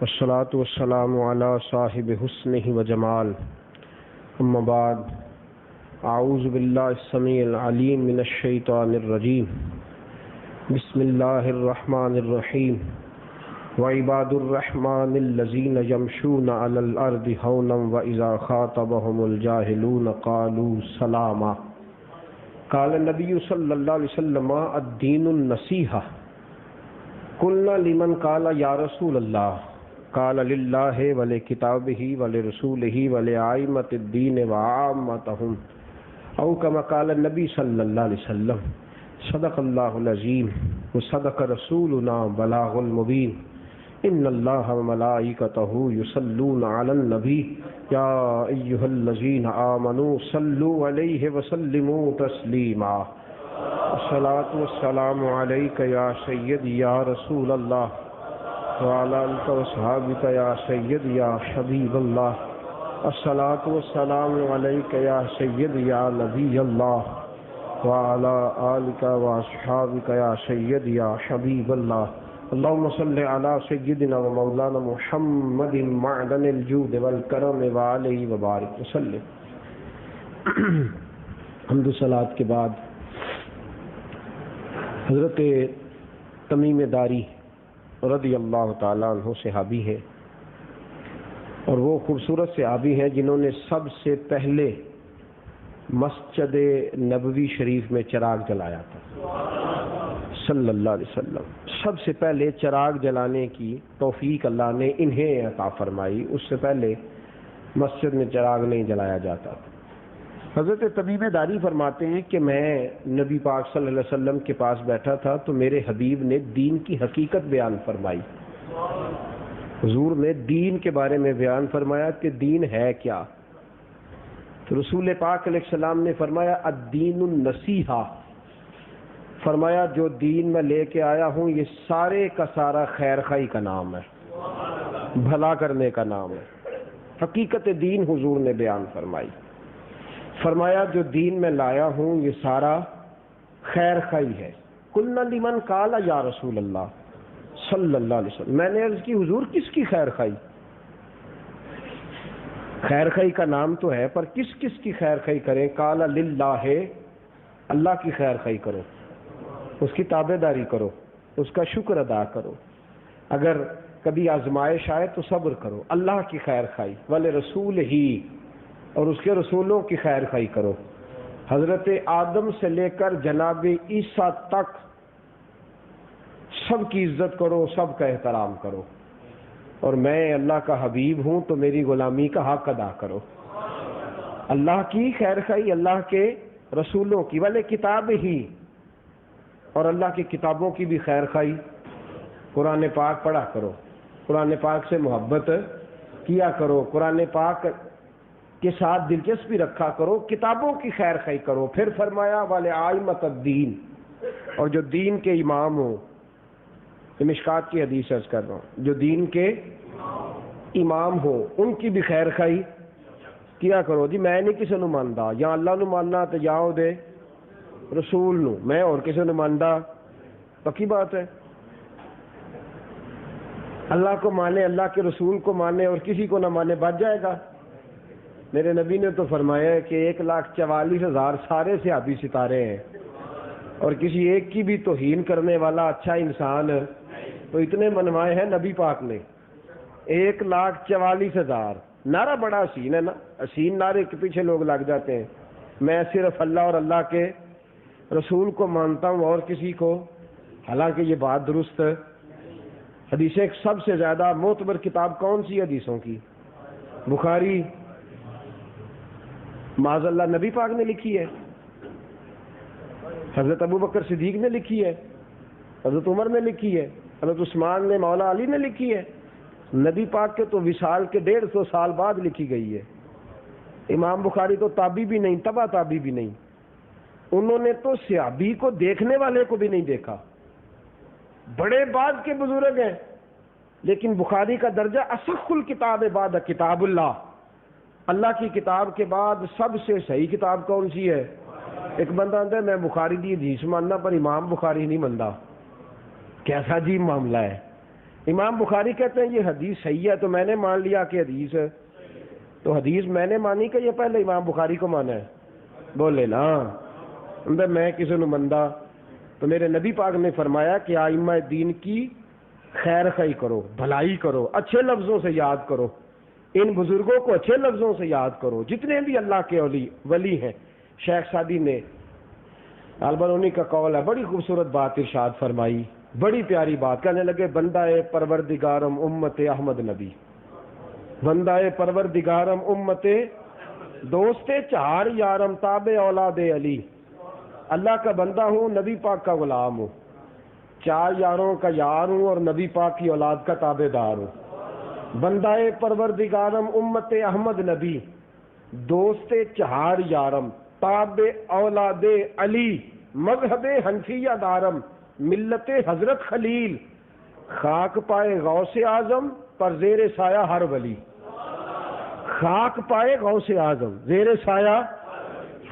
والصلاة والسلام على صاحب حسنه وجمال اما بعد اعوذ باللہ السمیع العلیم من الشیطان الرجیم بسم اللہ الرحمن الرحیم وعباد الرحمن الذین یمشون علی الارض ہونا واذا خاطبهم الجاہلون قالوا سلاما قال النبی صلی اللہ علیہ وسلم الدین النصیحہ قلنا لمن قال یا رسول اللہ قال للہ ولکتابہ ولرسولہ ولأئمۃ الدین وعامتہم او کما قال النبی صلی اللہ علیہ وسلم صدق اللہ العظیم وصدق رسولنا بلاغ المبین ان اللہ وملائکتہ یصلون علی النبی یا ایہا الذین آمنوا صلوا علیہ وسلموا تسلیما الصلاۃ والسلام علیک یا سیدی یا رسول اللہ وعلی آلک وصحابک یا سیدی یا حبیب اللہ الصلاۃ والسلام علیک یا سیدی یا نبی اللہ وعلی آلک واصحابک یا سیدی یا حبیب اللہ اللہم صلی علی سیدنا و مولانا محمد معدن الجود والکرم وعلیہ وبارک وسلم۔ حمد و صلاۃ کے بعد حضرت تمیم داری رضی اللہ تعالیٰ عنہ صحابی ہیں، اور وہ خوبصورت صحابی ہیں جنہوں نے سب سے پہلے مسجد نبوی شریف میں چراغ جلایا تھا صلی اللہ علیہ وسلم۔ سب سے پہلے چراغ جلانے کی توفیق اللہ نے انہیں عطا فرمائی، اس سے پہلے مسجد میں چراغ نہیں جلایا جاتا تھا۔ حضرت تمیم داری فرماتے ہیں کہ میں نبی پاک صلی اللہ علیہ وسلم کے پاس بیٹھا تھا تو میرے حبیب نے دین کی حقیقت بیان فرمائی۔ حضور نے دین کے بارے میں بیان فرمایا کہ دین ہے کیا، تو رسول پاک علیہ السلام نے فرمایا الدین النصیحہ، فرمایا جو دین میں لے کے آیا ہوں یہ سارے کا سارا خیر خواہی کا نام ہے، بھلا کرنے کا نام ہے۔ حقیقت دین حضور نے بیان فرمائی، فرمایا جو دین میں لایا ہوں یہ سارا خیر خواہی ہے۔ قلنا لمن قال یا رسول اللہ صلی اللہ علیہ وسلم، میں نے عرض کی حضور کس کی خیر خواہی؟ خیر خواہی کا نام تو ہے پر کس کس کی خیر خواہی کریں؟ قال للہ، اللہ کی خیر خواہی کرو، اس کی تابع داری کرو، اس کا شکر ادا کرو، اگر کبھی آزمائش آئے تو صبر کرو، اللہ کی خیر خواہی، ولرسولہ، اور اس کے رسولوں کی خیر خواہی کرو۔ حضرت آدم سے لے کر جناب عیسیٰ تک سب کی عزت کرو، سب کا احترام کرو، اور میں اللہ کا حبیب ہوں تو میری غلامی کا حق ادا کرو۔ اللہ کی خیر خواہی، اللہ کے رسولوں کی، والے کتاب ہی، اور اللہ کی کتابوں کی بھی خیر خواہی۔ قرآن پاک پڑھا کرو، قرآن پاک سے محبت کیا کرو، قرآن پاک کے ساتھ دلچسپی رکھا کرو، کتابوں کی خیر خواہی کرو۔ پھر فرمایا وَلِأَئِمَّةِ الدِّينِ، اور جو دین کے امام ہوں، یہ مشکات کی حدیث عرض کر رہا ہوں، جو دین کے امام ہوں ان کی بھی خیر خواہی کیا کرو۔ جی میں نہیں کسی نو ماندا، یا اللہ نو ماننا تو یا دے رسول نو، میں اور کسی نو ماندا، پکی بات ہے۔ اللہ کو مانے، اللہ کے رسول کو مانے، اور کسی کو نہ مانے بچ جائے گا۔ میرے نبی نے تو فرمایا ہے کہ 1,44,000 سارے صحابی ستارے ہیں، اور کسی ایک کی بھی توہین کرنے والا اچھا انسان تو اتنے منوائے ہیں نبی پاک نے، 1,44,000۔ نعرہ بڑا حسین ہے نا، حسین نعرے کے پیچھے لوگ لگ جاتے ہیں۔ میں صرف اللہ اور اللہ کے رسول کو مانتا ہوں اور کسی کو، حالانکہ یہ بات درست حدیثیں سب سے زیادہ معتبر کتاب کون سی حدیثوں کی؟ بخاری، معاذ اللہ نبی پاک نے لکھی ہے، حضرت ابو بکر صدیق نے لکھی ہے، حضرت عمر نے لکھی ہے، حضرت عثمان نے، مولا علی نے لکھی ہے۔ نبی پاک کے تو وصال کے 150 سال بعد لکھی گئی ہے۔ امام بخاری تو تابعی بھی نہیں، تبع تابعی بھی نہیں، انہوں نے تو صحابی کو دیکھنے والے کو بھی نہیں دیکھا، بڑے بعد کے بزرگ ہیں، لیکن بخاری کا درجہ اصح الکتاب بعد کتاب اللہ، اللہ کی کتاب کے بعد سب سے صحیح کتاب کون سی ہے؟ ایک بندہ آتا ہے میں بخاری دی حدیث ماننا پر امام بخاری نہیں مانتا، کیسا عجیب معاملہ ہے۔ امام بخاری کہتے ہیں یہ حدیث صحیح ہے تو میں نے مان لیا کہ حدیث ہے، تو حدیث میں نے مانی کہ یہ پہلے امام بخاری کو مانا ہے؟ بولے نا میں کسی نے مندا تو میرے نبی پاک نے فرمایا کہ ائمہ دین کی خیر خواہی کرو، بھلائی کرو، اچھے لفظوں سے یاد کرو، ان بزرگوں کو اچھے لفظوں سے یاد کرو، جتنے بھی اللہ کے ولی ہیں۔ شیخ سعدی نے البرونی کا قول ہے، بڑی خوبصورت بات ارشاد فرمائی، بڑی پیاری بات، کہنے لگے بندہ پروردگارم امت احمد نبی، بندہ پروردگارم امت دوست چہار یارم تابع اولاد علی، اللہ کا بندہ ہوں، نبی پاک کا غلام ہوں، چار یاروں کا یار ہوں اور نبی پاک کی اولاد کا تابع دار ہوں۔ بندہ پروردگارم امت احمد نبی، دوست چہار یارم تابع اولاد علی، مذہب حنفیہ دارم ملت حضرت خلیل، خاک پائے غوث اعظم پر زیر سایہ ہر ولی، خاک پائے غوث اعظم زیر سایہ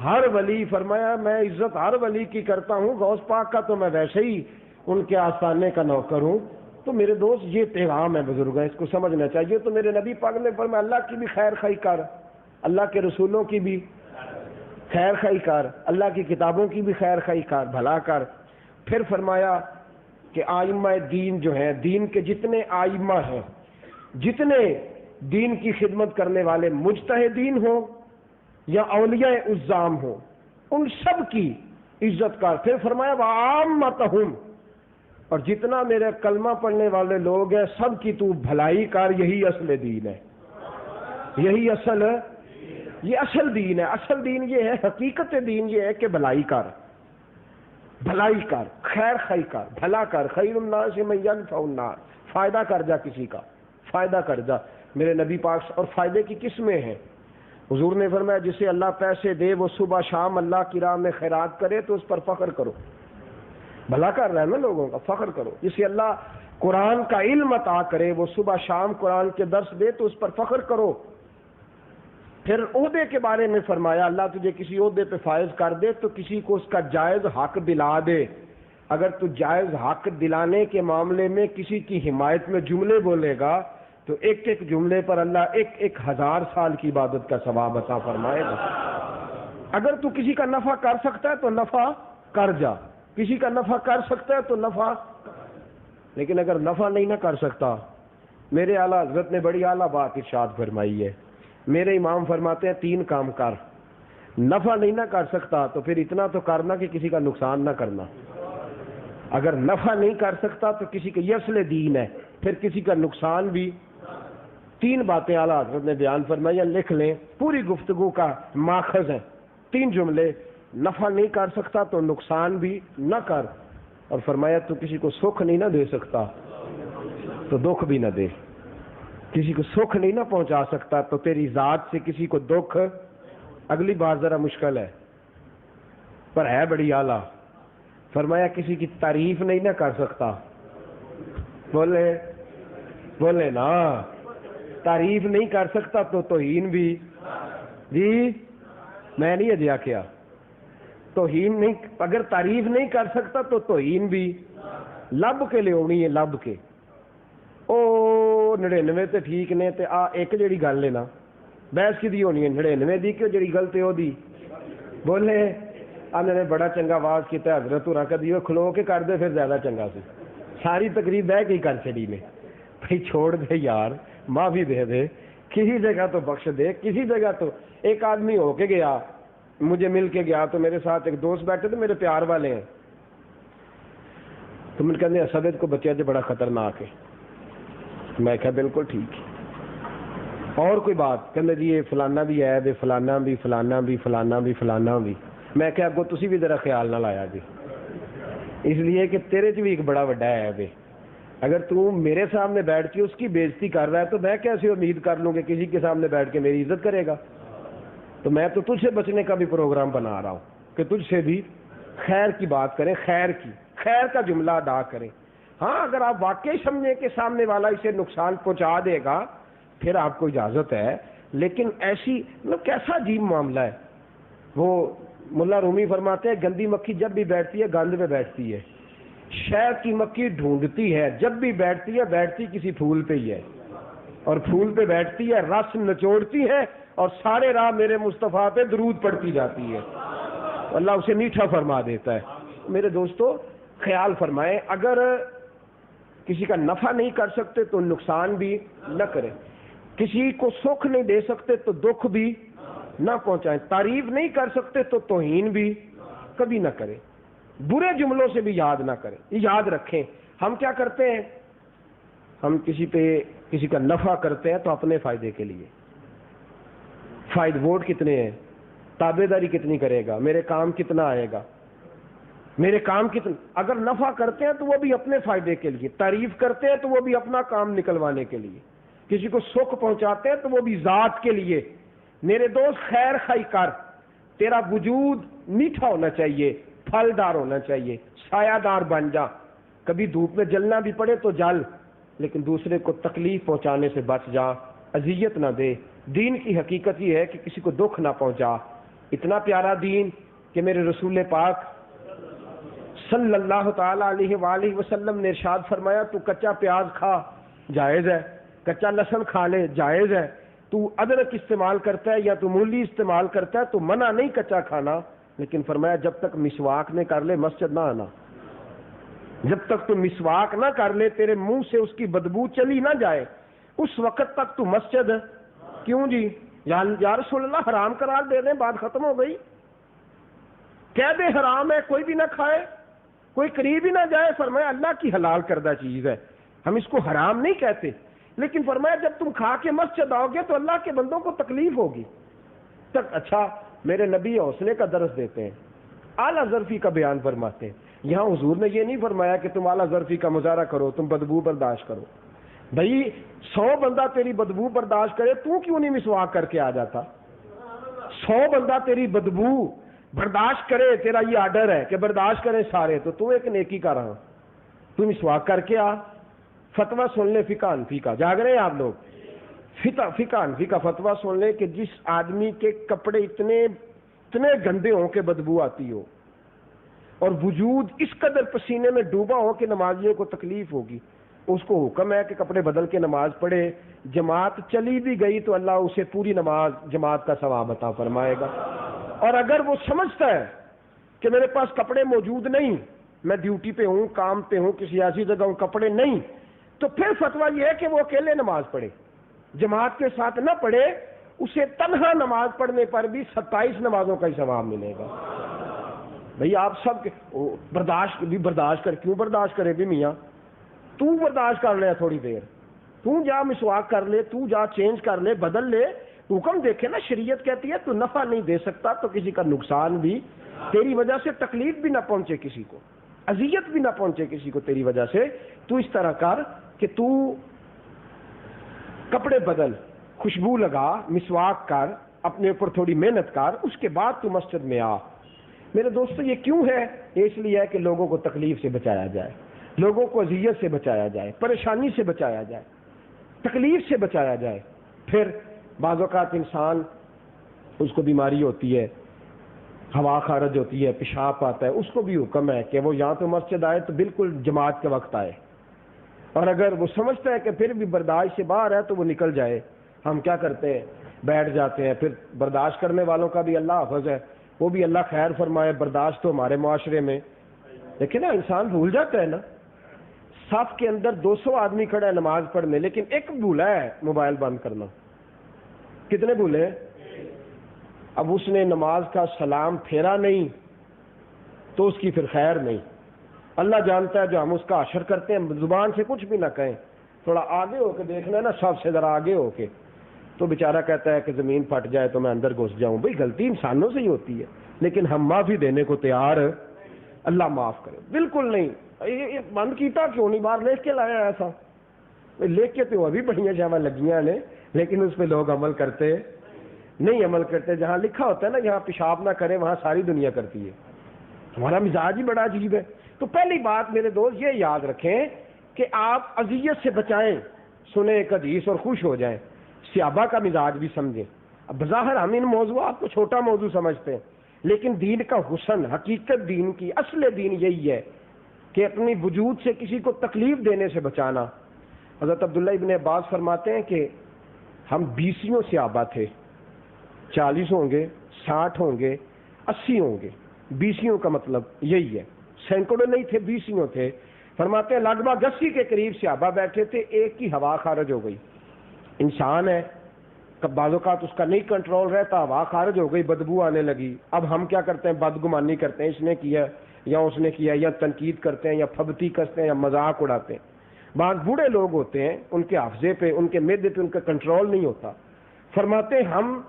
ہر ولی۔ فرمایا میں عزت ہر ولی کی کرتا ہوں، غوث پاک کا تو میں ویسے ہی ان کے آستانے کا نوکر ہوں۔ تو میرے دوست یہ پیغام ہے بزرگ، اس کو سمجھنا چاہیے۔ تو میرے نبی پاک نے فرمایا اللہ کی بھی خیر خواہی کر، اللہ کے رسولوں کی بھی خیر خواہی کر، اللہ کی کتابوں کی بھی خیر خواہی کر، بھلا کر۔ پھر فرمایا کہ آئمہ دین جو ہیں، دین کے جتنے آئمہ ہیں، جتنے دین کی خدمت کرنے والے مجتہدین ہوں یا اولیاء عظام ہوں، ان سب کی عزت کر۔ پھر فرمایا وعامتہم، اور جتنا میرے کلمہ پڑھنے والے لوگ ہیں سب کی تو بھلائی کر، یہی اصل دین ہے، یہی یہ اصل دین ہے۔ اصل دین یہ ہے، حقیقت دین یہ ہے کہ بھلائی کر، بھلائی کر، خیر خواہی کر، بھلا کر۔ خیر الناس من ینفع الناس، فائدہ کر جا کسی کا، فائدہ کر جا میرے نبی پاک۔ اور فائدے کی قسمیں ہیں، حضور نے فرمایا جسے اللہ پیسے دے وہ صبح شام اللہ کی راہ میں خیرات کرے تو اس پر فخر کرو، بھلا کر رہا ہے نا لوگوں کا، فخر کرو۔ جسے اللہ قرآن کا علم عطا کرے وہ صبح شام قرآن کے درس دے تو اس پر فخر کرو۔ پھر عہدے کے بارے میں فرمایا اللہ تجھے کسی عہدے پہ فائز کر دے تو کسی کو اس کا جائز حق دلا دے۔ اگر تو جائز حق دلانے کے معاملے میں کسی کی حمایت میں جملے بولے گا تو ایک ایک جملے پر اللہ 1000 سال کی عبادت کا ثواب عطا فرمائے گا۔ اگر تو کسی کا نفع کر سکتا ہے تو نفع کر جا، کسی کا نفع کر سکتا ہے تو نفع، لیکن اگر نفع نہیں نہ کر سکتا، میرے اعلیٰ حضرت نے بڑی اعلیٰ بات ارشاد فرمائی ہے، میرے امام فرماتے ہیں 3 کام کر، نفع نہیں نہ کر سکتا تو پھر اتنا تو کرنا کہ کسی کا نقصان نہ کرنا، اگر نفع نہیں کر سکتا تو کسی کا، یہ اصل دین ہے، پھر کسی کا نقصان بھی۔ 3 باتیں اعلیٰ حضرت نے بیان فرمائی، لکھ لیں، پوری گفتگو کا ماخذ ہے 3 جملے، نفع نہیں کر سکتا تو نقصان بھی نہ کر، اور فرمایا تو کسی کو سکھ نہیں نہ دے سکتا تو دکھ بھی نہ دے، کسی کو سکھ نہیں نہ پہنچا سکتا تو تیری ذات سے کسی کو دکھ۔ اگلی بات ذرا مشکل ہے پر ہے بڑی اعلیٰ، فرمایا کسی کی تعریف نہیں نہ کر سکتا، بولے نا، تعریف نہیں کر سکتا تو توہین بھی، جی میں نہیں اجیا کیا، توہین نہیں، اگر تعریف نہیں کر سکتا تو توہین بھی، لب کے لے ہونی ہے، لب کے او 99 تے ٹھیک نے تے آ ایک جڑی گل ہے نا، بحث کی دی ہونی ہے 99 دی کہ جڑی غلط ہے او دی، بولے انہوں نے بڑا چنگا آواز کیتا حضرت ہوراں کدی وہ کھلو کے کر دے پھر زیادہ چنگا سی، ساری تقریب بہ کے ہی کر چڑی نے، بھائی چھوڑ دے یار، معافی دے دے، کسی جگہ تو بخش دے، کسی جگہ تو۔ ایک آدمی ہو کے گیا، مجھے مل کے گیا تو میرے ساتھ ایک دوست بیٹھے تھے میرے پیار والے ہیں، تو میں کہتے ہیں اسد کو بچے جو بڑا خطرناک ہے، میں کہا بالکل ٹھیک ہے، اور کوئی بات کہنے جی یہ فلانا بھی ہے دے، فلانا بھی، فلانا بھی، فلانا بھی، فلانا بھی، میں کہا اگو تسی بھی ذرا خیال نہ لایا جی، اس لیے کہ تیرے چ بھی ایک بڑا وڈا ہے بے، اگر تو میرے سامنے بیٹھ کے اس کی بےزتی کر رہا ہے تو میں کیسے امید کر لوں کہ کسی کے سامنے بیٹھ کے میری عزت کرے گا؟ تو میں تو تجھ سے بچنے کا بھی پروگرام بنا رہا ہوں کہ تجھ سے بھی خیر کی بات کریں، خیر کا جملہ ادا کریں۔ ہاں اگر آپ واقعی سمجھیں کہ سامنے والا اسے نقصان پہنچا دے گا پھر آپ کو اجازت ہے، لیکن ایسی کیسا عجیب معاملہ ہے۔ وہ ملا رومی فرماتے ہیں گندی مکھی جب بھی بیٹھتی ہے گند میں بیٹھتی ہے، شہد کی مکھی ڈھونڈتی ہے، جب بھی بیٹھتی ہے بیٹھتی کسی پھول پہ ہی ہے، اور پھول پہ بیٹھتی ہے، رس نچوڑتی ہے اور سارے راہ میرے مصطفیٰ پہ درود پڑتی جاتی ہے، اللہ اسے میٹھا فرما دیتا ہے۔ میرے دوستو خیال فرمائیں، اگر کسی کا نفع نہیں کر سکتے تو نقصان بھی نہ کریں، کسی کو سکھ نہیں دے سکتے تو دکھ بھی نہ پہنچائیں، تعریف نہیں کر سکتے تو توہین بھی کبھی نہ کریں، برے جملوں سے بھی یاد نہ کریں۔ یاد رکھیں ہم کیا کرتے ہیں، ہم کسی کا نفع کرتے ہیں تو اپنے فائدے کے لیے، ووٹ کتنے ہیں، تابع داری کتنی کرے گا، میرے کام کتنا آئے گا، میرے کام کتنا، اگر نفع کرتے ہیں تو وہ بھی اپنے فائدے کے لیے، تعریف کرتے ہیں تو وہ بھی اپنا کام نکلوانے کے لیے، کسی کو سکھ پہنچاتے ہیں تو وہ بھی ذات کے لیے۔ میرے دوست خیر خائی کر، تیرا وجود میٹھا ہونا چاہیے، پھلدار ہونا چاہیے، سایہ دار بن جا، کبھی دھوپ میں جلنا بھی پڑے تو جل، لیکن دوسرے کو تکلیف پہنچانے سے بچ جا، اذیت نہ دے۔ دین کی حقیقت یہ ہے کہ کسی کو دکھ نہ پہنچا۔ اتنا پیارا دین کہ میرے رسول پاک صلی اللہ تعالی علیہ وآلہ وسلم نے ارشاد فرمایا تو کچا پیاز کھا جائز ہے، کچا لہسن کھا لے جائز ہے، تو ادرک استعمال کرتا ہے یا تو مولی استعمال کرتا ہے تو منع نہیں کچا کھانا، لیکن فرمایا جب تک مسواک نہ کر لے مسجد نہ آنا، جب تک تو مسواک نہ کر لے، تیرے منہ سے اس کی بدبو چلی نہ جائے، اس وقت تک تو مسجد کیوں جی، یا رسول اللہ حرام قرار دے دیں، بات ختم ہو گئی، کہہ دے حرام ہے، کوئی بھی نہ کھائے، کوئی قریب ہی نہ جائے۔ فرمایا اللہ کی حلال کردہ چیز ہے، ہم اس کو حرام نہیں کہتے، لیکن فرمایا جب تم کھا کے مسجد آؤ گے تو اللہ کے بندوں کو تکلیف ہوگی۔ تک اچھا میرے نبی حوصلے کا درس دیتے ہیں، اعلیٰ ظرفی کا بیان فرماتے ہیں۔ یہاں حضور نے یہ نہیں فرمایا کہ تم اعلیٰ ظرفی کا مظاہرہ کرو، تم بدبو برداشت کرو۔ بھائی 100 بندہ تیری بدبو برداشت کرے، تو کیوں نہیں مسواک کر کے آ جاتا؟ 100 بندہ تیری بدبو برداشت کرے، تیرا یہ آرڈر ہے کہ برداشت کریں سارے، تو ایک نیکی کا رہا، تو مسواک کر کے آ۔ فتویٰ سن لے فقہ حنفی کا، جاگ رہے ہیں آپ لوگ؟ فقہ حنفی کا فتویٰ سن لے کہ جس آدمی کے کپڑے اتنے گندے ہوں کہ بدبو آتی ہو، اور وجود اس قدر پسینے میں ڈوبا ہو کہ نمازیوں کو تکلیف ہوگی، اس کو حکم ہے کہ کپڑے بدل کے نماز پڑھے، جماعت چلی بھی گئی تو اللہ اسے پوری نماز جماعت کا ثواب عطا فرمائے گا۔ اور اگر وہ سمجھتا ہے کہ میرے پاس کپڑے موجود نہیں، میں ڈیوٹی پہ ہوں، کام پہ ہوں، کسی ایسی جگہ ہوں، کپڑے نہیں، تو پھر فتویٰ یہ ہے کہ وہ اکیلے نماز پڑھے، جماعت کے ساتھ نہ پڑھے، اسے تنہا نماز پڑھنے پر بھی 27 نمازوں کا ہی ثواب ملے گا۔ بھئی آپ سب برداشت کر، کیوں برداشت کرے بھی میاں؟ تو برداشت کر لے تھوڑی دیر، تو جا مسواک کر لے، تو جا چینج کر لے، بدل لے، حکم دیکھے نا، شریعت کہتی ہے تو نفع نہیں دے سکتا تو کسی کا نقصان بھی، تیری وجہ سے تکلیف بھی نہ پہنچے کسی کو، اذیت بھی نہ پہنچے کسی کو تیری وجہ سے، تو اس طرح کر کہ تو کپڑے بدل، خوشبو لگا، مسواک کر، اپنے اوپر تھوڑی محنت کر، اس کے بعد تو مسجد میں آ۔ میرے دوستو یہ کیوں ہے؟ اس لیے ہے کہ لوگوں کو تکلیف سے بچایا جائے، لوگوں کو اذیت سے بچایا جائے، پریشانی سے بچایا جائے، تکلیف سے بچایا جائے۔ پھر بعض اوقات انسان اس کو بیماری ہوتی ہے، ہوا خارج ہوتی ہے، پیشاب آتا ہے، اس کو بھی حکم ہے کہ وہ یہاں تو مسجد آئے تو بالکل جماعت کے وقت آئے، اور اگر وہ سمجھتا ہے کہ پھر بھی برداشت سے باہر ہے تو وہ نکل جائے۔ ہم کیا کرتے ہیں؟ بیٹھ جاتے ہیں، پھر برداشت کرنے والوں کا بھی اللہ حافظ ہے، وہ بھی اللہ خیر فرمائے، برداشت تو ہمارے معاشرے میں، لیکن نا انسان بھول جاتا ہے نا، صف کے اندر 200 آدمی کھڑا ہے نماز پڑھنے، لیکن ایک بھولا ہے موبائل بند کرنا۔ کتنے بھولے؟ اب اس نے نماز کا سلام پھیرا نہیں تو اس کی پھر خیر نہیں۔ اللہ جانتا ہے جو ہم اس کا حشر کرتے ہیں، زبان سے کچھ بھی نہ کہیں، تھوڑا آگے ہو کے دیکھنا ہے نا، سب سے ذرا آگے ہو کے، تو بیچارہ کہتا ہے کہ زمین پھٹ جائے تو میں اندر گھس جاؤں۔ بھئی غلطی انسانوں سے ہی ہوتی ہے، لیکن ہم معافی دینے کو تیار، اللہ معاف کرے۔ بالکل نہیں، یہ بند کیتا کیوں نہیں؟ باہر لکھ کے لایا ایسا، لکھ کے تو ابھی بڑھیا جاوا لگیاں نے، لیکن اس پہ لوگ عمل کرتے نہیں، عمل کرتے۔ جہاں لکھا ہوتا ہے نا یہاں پیشاب نہ کرے، وہاں ساری دنیا کرتی ہے۔ ہمارا مزاج ہی بڑا عجیب ہے۔ تو پہلی بات میرے دوست یہ یاد رکھیں کہ آپ اذیت سے بچائیں، سنیں ایک حدیث اور خوش ہو جائیں، صحابہ کا مزاج بھی سمجھیں۔ اب بظاہر ہم ان موضوعات کو چھوٹا موضوع سمجھتے ہیں، لیکن دین کا حسن، حقیقت دین کی، اصل دین یہی ہے کہ اپنی وجود سے کسی کو تکلیف دینے سے بچانا۔ حضرت عبداللہ ابن عباس فرماتے ہیں کہ ہم 20 صحابہ تھے، 40 ہوں گے، 60 ہوں گے، 80 ہوں گے۔ 20 کا مطلب یہی ہے، سینکڑوں نہیں تھے، 20 تھے۔ فرماتے ہیں لگ بھگ 80 کے قریب صحابہ بیٹھے تھے، ایک کی ہوا خارج ہو گئی۔ انسان ہے، بعض اوقات اس کا نہیں کنٹرول رہتا، ہوا خارج ہو گئی، بدبو آنے لگی۔ اب ہم کیا کرتے ہیں؟ بدگمانی کرتے ہیں، اس نے کیا یا اس نے کیا، یا تنقید کرتے ہیں، یا پھبتی کرتے ہیں، یا مذاق اڑاتے ہیں۔ بعض بوڑھے لوگ ہوتے ہیں، ان کے حافظے پہ، ان کے معدے پہ ان کا کنٹرول نہیں ہوتا۔ فرماتے ہیں ہم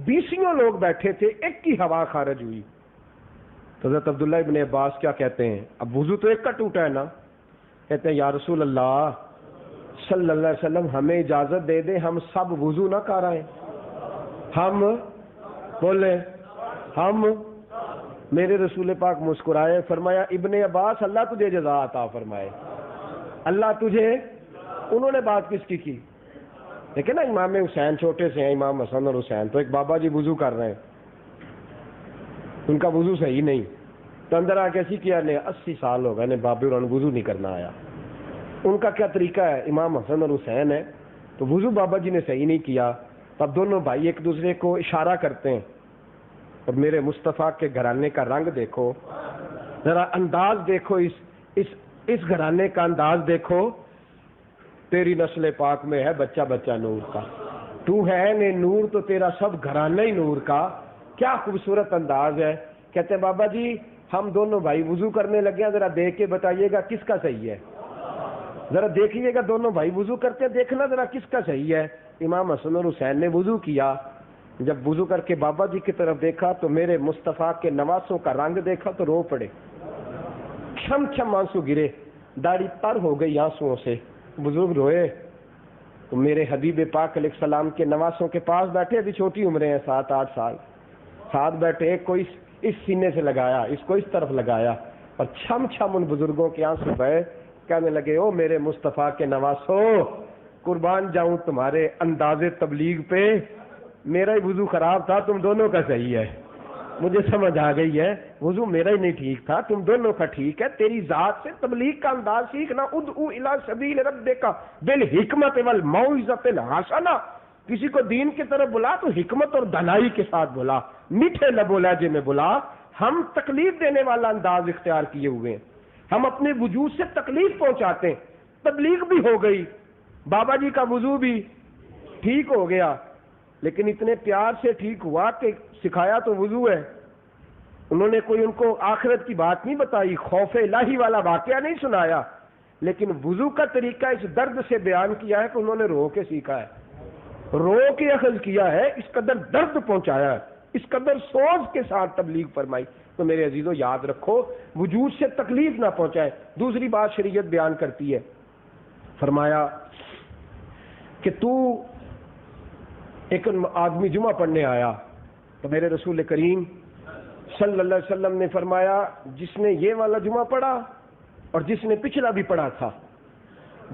20 لوگ بیٹھے تھے، ایک کی ہوا خارج ہوئی۔ تو حضرت عبداللہ ابن عباس کیا کہتے ہیں؟ اب وضو تو ایک کا ٹوٹا ہے نا، کہتے ہیں یا رسول اللہ صلی اللہ علیہ وسلم ہمیں اجازت دے دیں، ہم سب وضو نہ کر آئیں۔ ہم بولے ہم، میرے رسول پاک مسکرائے، فرمایا ابن عباس اللہ تجھے جزا عطا فرمائے، اللہ تجھے۔ انہوں نے بات کس کی؟ دیکھیں نا، امام حسین چھوٹے سے ہیں، امام حسن اور حسین، تو ایک بابا جی وضو کر رہے ہیں، ان کا وضو صحیح نہیں، تو اندر آ کے ایسی کیا نے 80 سال ہو گئے نے بابے، انہوں نے وضو نہیں کرنا آیا۔ ان کا کیا طریقہ ہے؟ امام حسن اور حسین ہے تو وضو بابا جی نے صحیح نہیں کیا، تب دونوں بھائی ایک دوسرے کو اشارہ کرتے ہیں، اور میرے مصطفیٰ کے گھرانے کا رنگ دیکھو، ذرا انداز دیکھو، اس گھرانے کا انداز دیکھو، تیری نسل پاک میں ہے بچہ بچہ نور کا، تو ہے نے نور تو تیرا سب گھرانہ ہی نور کا، کیا خوبصورت انداز ہے۔ کہتے ہیں بابا جی ہم دونوں بھائی وضو کرنے لگے ہیں، ذرا دیکھ کے بتائیے گا کس کا صحیح ہے، ذرا دیکھیے گا، دونوں بھائی وضو کرتے ہیں، دیکھنا ذرا کس کا صحیح ہے۔ امام حسن اور حسین نے وضو کیا، جب وضو کر کے بابا جی کی طرف دیکھا تو میرے مصطفیٰ کے نواسوں کا رنگ دیکھا تو رو پڑے، چھم چھم آنسو گرے، داڑھی تر ہو گئی آنسوؤں سے، بزرگ روئے۔ تو میرے حبیب پاک علیہ السلام کے نواسوں کے پاس بیٹھے، ابھی چھوٹی عمریں ہیں، 7-8 سال، ساتھ بیٹھے، ایک کو اس سینے سے لگایا، اس کو اس طرف لگایا، اور چھم چھم ان بزرگوں کے آنسو بہے، کہنے لگے او میرے مصطفیٰ کے نواسو، قربان جاؤں تمہارے انداز تبلیغ پہ، میرا ہی وضو خراب تھا، تم دونوں کا صحیح ہے، مجھے سمجھ آ گئی ہے، وضو میرا ہی نہیں ٹھیک تھا، تم دونوں کا ٹھیک ہے، تیری ذات سے تبلیغ کا انداز سیکھنا، ادعو الی سبیل ربک بالحکمت والموعظۃ الحسنہ، کسی کو دین کی طرف بلا تو حکمت اور دلائی کے ساتھ بلا، میٹھے لب و لہجے میں بلا۔ ہم تکلیف دینے والا انداز اختیار کیے ہوئے ہیں، ہم اپنے وجود سے تکلیف پہنچاتے ہیں، تبلیغ بھی ہو گئی، بابا جی کا وضو بھی ٹھیک ہو گیا، لیکن اتنے پیار سے ٹھیک ہوا کہ سکھایا تو وضو ہے، انہوں نے کوئی ان کو آخرت کی بات نہیں بتائی، خوف الہی والا واقعہ نہیں سنایا، لیکن وضو کا طریقہ اس درد سے بیان کیا ہے کہ انہوں نے رو کے سیکھا ہے، رو کے اخذ کیا ہے، اس قدر درد پہنچایا ہے، اس قدر سوز کے ساتھ تبلیغ فرمائی۔ تو میرے عزیزو یاد رکھو، وجود سے تکلیف نہ پہنچائے۔ دوسری بات شریعت بیان کرتی ہے، فرمایا کہ تو ایک آدمی جمعہ پڑھنے آیا تو میرے رسول کریم صلی اللہ علیہ وسلم نے فرمایا جس نے یہ والا جمعہ پڑھا اور جس نے پچھلا بھی پڑھا تھا،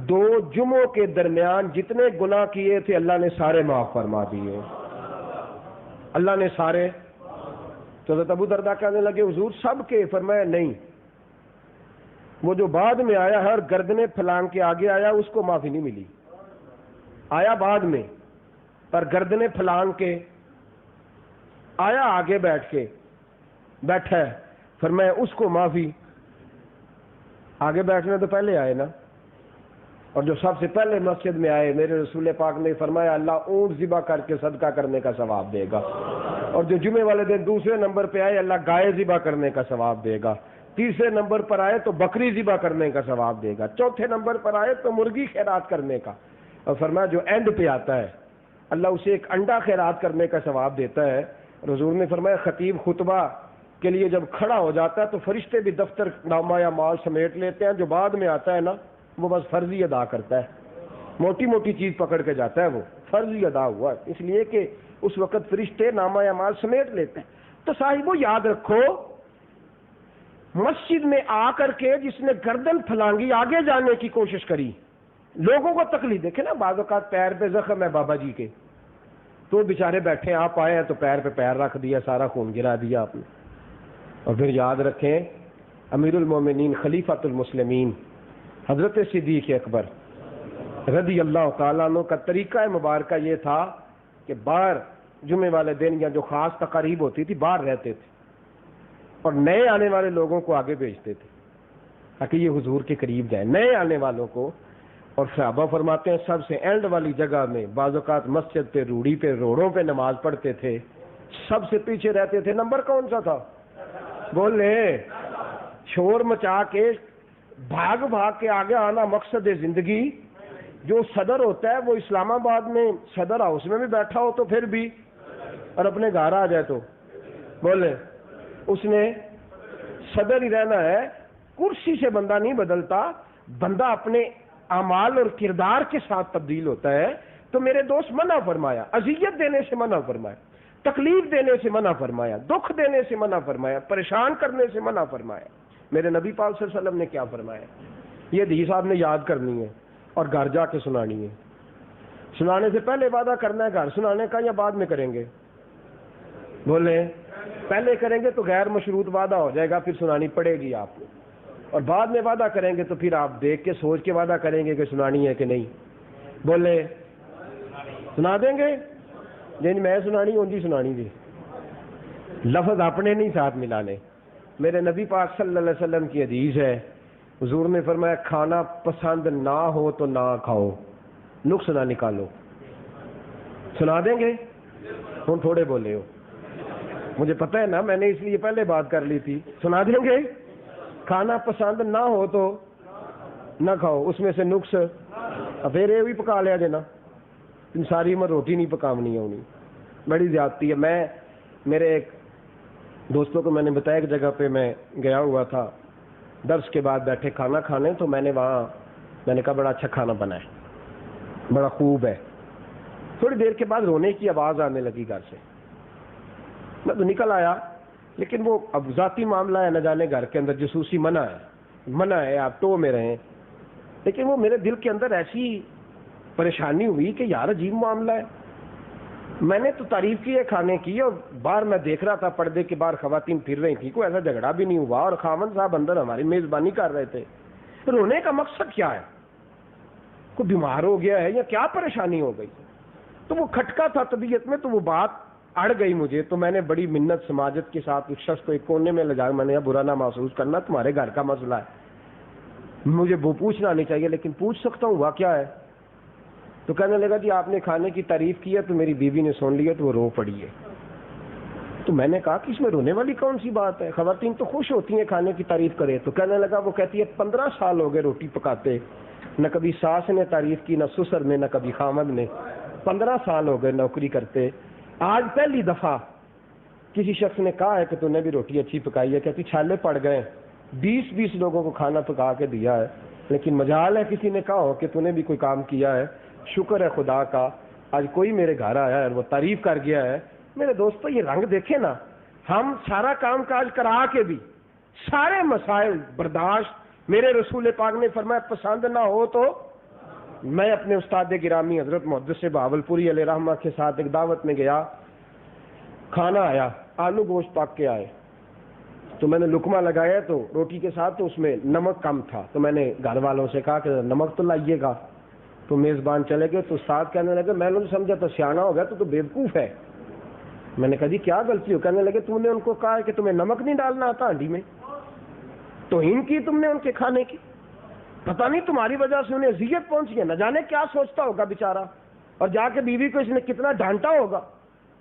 2 جمعوں کے درمیان جتنے گناہ کیے تھے اللہ نے سارے معاف فرما دیے، اللہ نے سارے۔ تو حضرت ابو درداء کہنے لگے حضور سب کے؟ فرمایا نہیں، وہ جو بعد میں آیا ہے اور گردنیں پھلانگ کے آگے آیا اس کو معافی نہیں ملی، آیا بعد میں پر گردنیں پھلانگ کے آیا، آگے بیٹھ کے بیٹھا ہے، فرمایا اس کو معافی۔ آگے بیٹھنا تو پہلے آئے نا، اور جو سب سے پہلے مسجد میں آئے میرے رسول پاک نے فرمایا اللہ اونٹ ذبح کر کے صدقہ کرنے کا ثواب دے گا، اور جو جمعے والے دن دوسرے نمبر پہ آئے اللہ گائے ذبح کرنے کا ثواب دے گا، تیسرے نمبر پر آئے تو بکری ذبح کرنے کا ثواب دے گا، چوتھے نمبر پر آئے تو مرغی خیرات کرنے کا، اور فرمایا جو اینڈ پہ آتا ہے اللہ اسے ایک انڈا خیرات کرنے کا ثواب دیتا ہے۔ حضور نے فرمایا خطیب خطبہ کے لیے جب کھڑا ہو جاتا ہے تو فرشتے بھی دفتر نامہ یا مال سمیٹ لیتے ہیں، جو بعد میں آتا ہے نا وہ بس فرضی ادا کرتا ہے، موٹی موٹی چیز پکڑ کے جاتا ہے، وہ فرضی ادا ہوا، اس لیے کہ اس وقت فرشتے نامہ یا مال سمیٹ لیتے ہیں۔ تو صاحبو یاد رکھو، مسجد میں آ کر کے جس نے گردن پھلانگی، آگے جانے کی کوشش کری، لوگوں کو تکلیف، دیکھیں نا بعض اوقات پیر پہ زخم ہے بابا جی کے، تو بیچارے بیٹھے آپ آئے ہیں تو پیر پہ پیر رکھ دیا، سارا خون گرا دیا آپ نے۔ اور پھر یاد رکھیں امیر المومنین خلیفۃ المسلمین حضرت صدیق اکبر رضی اللہ تعالیٰ عنہ کا طریقہ مبارکہ یہ تھا کہ باہر جمعے والے دن یا جو خاص تقاریب ہوتی تھی باہر رہتے تھے اور نئے آنے والے لوگوں کو آگے بھیجتے تھے تاکہ یہ حضور کے قریب جائیں، نئے آنے والوں کو. اور صحابہ فرماتے ہیں سب سے اینڈ والی جگہ میں بعض اوقات مسجد پہ، روڑی پہ، روڑوں پہ نماز پڑھتے تھے، سب سے پیچھے رہتے تھے. نمبر کون سا تھا؟ بولے. شور مچا کے بھاگ بھاگ کے آگے آنا مقصد زندگی. جو صدر ہوتا ہے وہ اسلام آباد میں صدر ہاؤس میں بھی بیٹھا ہو تو پھر بھی، اور اپنے گھر آ جائے تو بولے اس نے صدر ہی رہنا ہے. کرسی سے بندہ نہیں بدلتا، بندہ اپنے اعمال اور کردار کے ساتھ تبدیل ہوتا ہے. تو میرے دوست منع فرمایا، اذیت دینے سے منع فرمایا، تکلیف دینے سے منع فرمایا، دکھ دینے سے منع فرمایا، پریشان کرنے سے منع فرمایا. میرے نبی پاک صلی اللہ علیہ وسلم نے کیا فرمایا؟ یہ حدیث آپ نے یاد کرنی ہے اور گھر جا کے سنانی ہے. سنانے سے پہلے وعدہ کرنا ہے گھر سنانے کا یا بعد میں کریں گے؟ بولے. پہلے کریں گے تو غیر مشروط وعدہ ہو جائے گا، پھر سنانی پڑے گی آپ کو. اور بعد میں وعدہ کریں گے تو پھر آپ دیکھ کے سوچ کے وعدہ کریں گے کہ سنانی ہے کہ نہیں. بولے. سنا دیں گے؟ جن میں سنانی ہوں جی سنانی جی، لفظ اپنے نہیں ساتھ ملانے. میرے نبی پاک صلی اللہ علیہ وسلم کی حدیث ہے، حضور نے فرمایا کھانا پسند نہ ہو تو نہ کھاؤ، نقص نہ نکالو. سنا دیں گے؟ ہم تھوڑے بولے ہو، مجھے پتہ ہے نا، میں نے اس لیے پہلے بات کر لی تھی. سنا دیں گے؟ کھانا پسند نہ ہو تو نہ کھاؤ، اس میں سے نقص پھر یہ بھی پکا لیا دینا. ساری عمر روٹی نہیں پکاونی ہونی، بڑی زیادتی ہے. میں میرے ایک دوستوں کو میں نے بتایا ایک جگہ پہ میں گیا ہوا تھا، درس کے بعد بیٹھے کھانا کھانے، تو میں نے کہا بڑا اچھا کھانا بنا ہے، بڑا خوب ہے. تھوڑی دیر کے بعد رونے کی آواز آنے لگی گھر سے. میں تو نکل آیا، لیکن وہ اب ذاتی معاملہ ہے، نہ جانے گھر کے اندر جاسوسی منع ہے، آپ ٹو میں رہیں. لیکن وہ میرے دل کے اندر ایسی پریشانی ہوئی کہ یار عجیب معاملہ ہے. میں نے تو تعریف کی ہے کھانے کی، اور باہر میں دیکھ رہا تھا پردے کے باہر خواتین پھر رہی تھیں، کوئی ایسا جھگڑا بھی نہیں ہوا، اور خاوند صاحب اندر ہماری میزبانی کر رہے تھے. رونے کا مقصد کیا ہے؟ کوئی بیمار ہو گیا ہے یا کیا پریشانی ہو گئی؟ تو وہ کھٹکا تھا طبیعت میں، تو وہ بات اڑ گئی مجھے. تو میں نے بڑی منت سماجت کے ساتھ اس شخص کو ایک کونے میں لے جا، میں نے برا نہ محسوس کرنا، تمہارے گھر کا مسئلہ ہے، مجھے وہ پوچھنا نہیں چاہیے لیکن پوچھ سکتا ہوں ہوا کیا ہے. تو کہنے لگا جی آپ نے کھانے کی تعریف کی ہے تو میری بیوی نے سن لیا تو وہ رو پڑی ہے. تو میں نے کہا کہ اس میں رونے والی کون سی بات ہے؟ خواتین تو خوش ہوتی ہیں کھانے کی تعریف کرے. تو کہنے لگا وہ کہتی ہے 15 سال ہو گئے روٹی پکاتے، نہ کبھی ساس نے تعریف کی، نہ سسر نے، نہ کبھی خامد نے. 15 سال ہو گئے نوکری کرتے، آج پہلی دفعہ کسی شخص نے کہا ہے کہ تو نے بھی روٹی اچھی پکائی ہے. کہتی چھالے پڑ گئے، 20 لوگوں کو کھانا پکا کے دیا ہے، لیکن مجال ہے کسی نے کہا ہو کہ تو نے بھی کوئی کام کیا ہے. شکر ہے خدا کا آج کوئی میرے گھر آیا ہے اور وہ تعریف کر گیا ہے. میرے دوستو یہ رنگ دیکھیں نا، ہم سارا کام کاج کرا کے بھی سارے مسائل برداشت. میرے رسول پاک نے فرمایا پسند نہ ہو تو. میں اپنے استاد گرامی حضرت محدث بہاولپوری علیہ رحمہ کے ساتھ ایک دعوت میں گیا، کھانا آیا، آلو گوشت پک کے آئے، تو میں نے لقمہ لگایا تو روٹی کے ساتھ تو اس میں نمک کم تھا. تو میں نے گھر والوں سے کہا کہ نمک تو لائیے گا. تو میزبان چلے گئے تو استاد کہنے لگے میں نے سمجھا تو سیانا ہو گیا تو بیوقوف ہے. میں نے کہا جی کیا غلطی ہو؟ کہنے لگے تم نے ان کو کہا ہے کہ تمہیں نمک نہیں ڈالنا آتا ہانڈی میں، توہین کی تم نے ان کے کھانے کی. پتہ نہیں تمہاری وجہ سے انہیں اذیت پہنچی ہے، نہ جانے کیا سوچتا ہوگا بیچارہ، اور جا کے بیوی کو اس نے کتنا ڈانٹا ہوگا.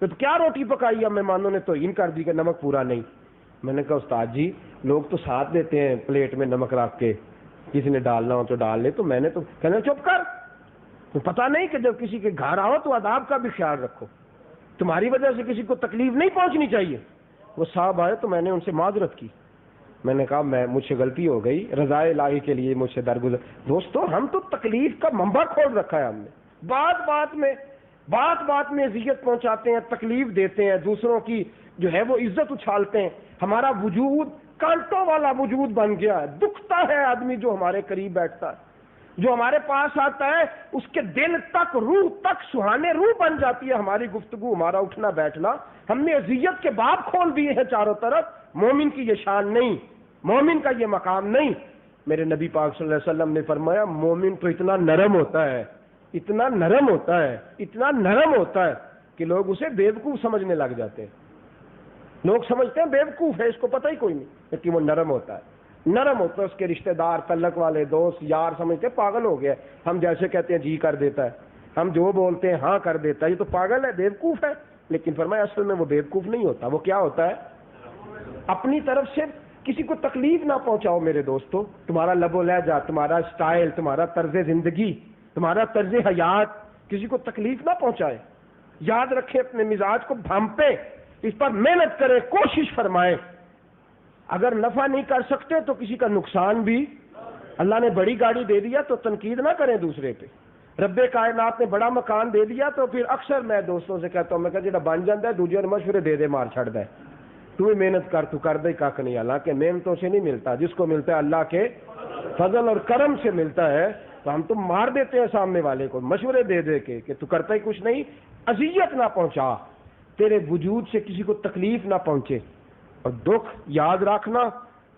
تو کیا روٹی پکائی ہے مہمانوں نے توہین کر دی کہ نمک پورا نہیں. میں نے کہا استاد جی لوگ تو ساتھ دیتے ہیں پلیٹ میں نمک رکھ کے، کسی نے ڈالنا ہو تو ڈال لے. تو میں نے تو کہنا چپ کر، تو پتہ نہیں کہ جب کسی کے گھر آؤ تو آداب کا بھی خیال رکھو، تمہاری وجہ سے کسی کو تکلیف نہیں پہنچنی چاہیے. وہ صاحب آئے تو میں نے ان سے معذرت کی، میں نے کہا مجھ سے غلطی ہو گئی، رضائے الہی کے لیے مجھ سے درگزر. دوستو ہم تو تکلیف کا منبع کھول رکھا ہے ہم نے، بات بات میں اذیت پہنچاتے ہیں، تکلیف دیتے ہیں، دوسروں کی جو ہے وہ عزت اچھالتے ہیں. ہمارا وجود کانٹوں والا وجود بن گیا ہے. دکھتا ہے آدمی جو ہمارے قریب بیٹھتا ہے، جو ہمارے پاس آتا ہے، اس کے دل تک روح تک سہانے روح بن جاتی ہے ہماری گفتگو، ہمارا اٹھنا بیٹھنا. ہم نے اذیت کے باب کھول دیے ہیں چاروں طرف. مومن کی یہ شان نہیں. مومن کا یہ مقام نہیں۔ میرے نبی پاک صلی اللہ علیہ وسلم نے فرمایا مومن تو اتنا نرم ہوتا ہے، اتنا نرم ہوتا ہے، اتنا نرم ہوتا ہے کہ لوگ اسے بیوقوف سمجھنے لگ جاتے ہیں۔ لوگ سمجھتے ہیں بیوقوف ہے، اس کو پتہ ہی کوئی نہیں، لیکن وہ نرم ہوتا ہے، نرم ہوتا ہے۔ اس کے رشتہ دار، تعلق والے، دوست یار سمجھتے ہیں پاگل ہو گیا ہے، ہم جیسے کہتے ہیں جی کر دیتا ہے، ہم جو بولتے ہیں ہاں کر دیتا ہے، یہ تو پاگل ہے، بیوقوف ہے۔ لیکن فرمایا اصل میں وہ بیوقوف نہیں ہوتا، وہ کیا ہوتا ہے؟ اپنی طرف سے کسی کو تکلیف نہ پہنچاؤ میرے دوستو۔ تمہارا لب و لہجہ، تمہارا سٹائل، تمہارا طرز زندگی، تمہارا طرز حیات کسی کو تکلیف نہ پہنچائے۔ یاد رکھیں، اپنے مزاج کو بھانپیں، اس پر محنت کریں، کوشش فرمائیں۔ اگر نفع نہیں کر سکتے تو کسی کا نقصان بھی، اللہ نے بڑی گاڑی دے دیا تو تنقید نہ کریں دوسرے پہ۔ رب کائنات نے بڑا مکان دے دیا تو پھر اکثر میں دوستوں سے کہتا ہوں، میں کہتا جڑا بن جاتا ہے دوجے اور مشورے دے دے مار چھڑ دے، تو ہی محنت کر، تو کر دے کاک نہیں۔ حالانکہ محنتوں سے نہیں ملتا، جس کو ملتا ہے اللہ کے فضل اور کرم سے ملتا ہے۔ تو ہم تو مار دیتے ہیں سامنے والے کو مشورے دے دے کے کہ تو کرتا ہی کچھ نہیں۔ اذیت نہ پہنچا، تیرے وجود سے کسی کو تکلیف نہ پہنچے۔ اور دکھ یاد رکھنا،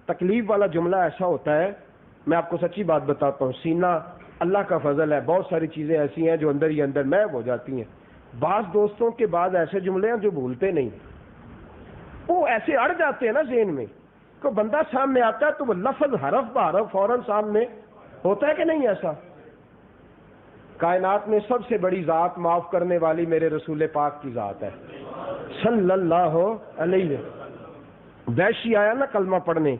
تکلیف والا جملہ ایسا ہوتا ہے، میں آپ کو سچی بات بتاتا ہوں، سینہ اللہ کا فضل ہے، بہت ساری چیزیں ایسی ہیں جو اندر ہی اندر محو ہو جاتی ہیں۔ بعض دوستوں کے بعد ایسے جملے ہیں جو بھولتے نہیں، وہ ایسے اڑ جاتے ہیں نا ذہن میں، کوئی بندہ سامنے آتا ہے تو وہ لفظ حرف بحرف فوراً سامنے ہوتا ہے کہ نہیں؟ ایسا کائنات میں سب سے بڑی ذات، معاف کرنے والی، میرے رسول پاک کی ذات ہے صلی اللہ علیہ وسلم۔ وحشی آیا نا کلمہ پڑھنے،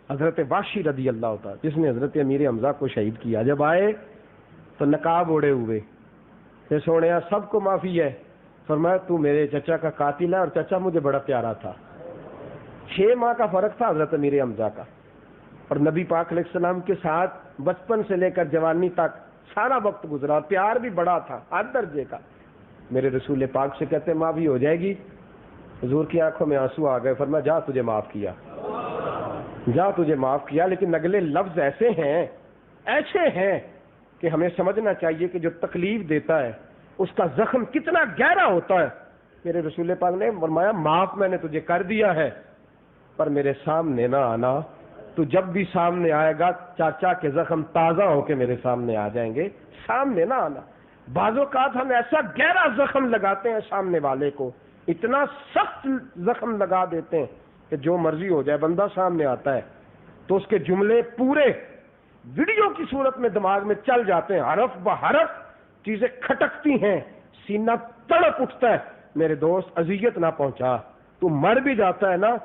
حضرت وحشی رضی اللہ تعالیٰ، جس نے حضرت امیر حمزہ کو شہید کیا، جب آئے تو نقاب اوڑے ہوئے، کہ سونیا سب کو معافی ہے، فرمایا تو میرے چچا کا قاتل ہے، اور چچا مجھے بڑا پیارا تھا۔ 6 ماہ کا فرق تھا حضرت امیر حمزہ کا، اور نبی پاک علیہ السلام کے ساتھ بچپن سے لے کر جوانی تک سارا وقت گزرا، پیار بھی بڑا تھا ہر درجے کا۔ میرے رسول پاک سے کہتے معافی ہو جائے گی، حضور کی آنکھوں میں آنسو آ گئے، فرمایا جا تجھے معاف کیا، جا تجھے معاف کیا۔ لیکن اگلے لفظ ایسے ہیں کہ ہمیں سمجھنا چاہیے کہ جو تکلیف دیتا ہے اس کا زخم کتنا گہرا ہوتا ہے۔ میرے رسول پاک نے فرمایا معاف میں نے تجھے کر دیا ہے، پر میرے سامنے نہ آنا، تو جب بھی سامنے آئے گا چاچا کے زخم تازہ ہو کے میرے سامنے آ جائیں گے، سامنے نہ آنا۔ بعض اوقات ہم ایسا گہرا زخم لگاتے ہیں سامنے والے کو، اتنا سخت زخم لگا دیتے ہیں کہ جو مرضی ہو جائے، بندہ سامنے آتا ہے تو اس کے جملے پورے ویڈیو کی صورت میں دماغ میں چل جاتے ہیں، حرف بحرف چیزیں کھٹکتی ہیں، سینہ تڑپ اٹھتا ہے۔ میرے دوست اذیت نہ پہنچا، تو مر بھی جاتا ہے نا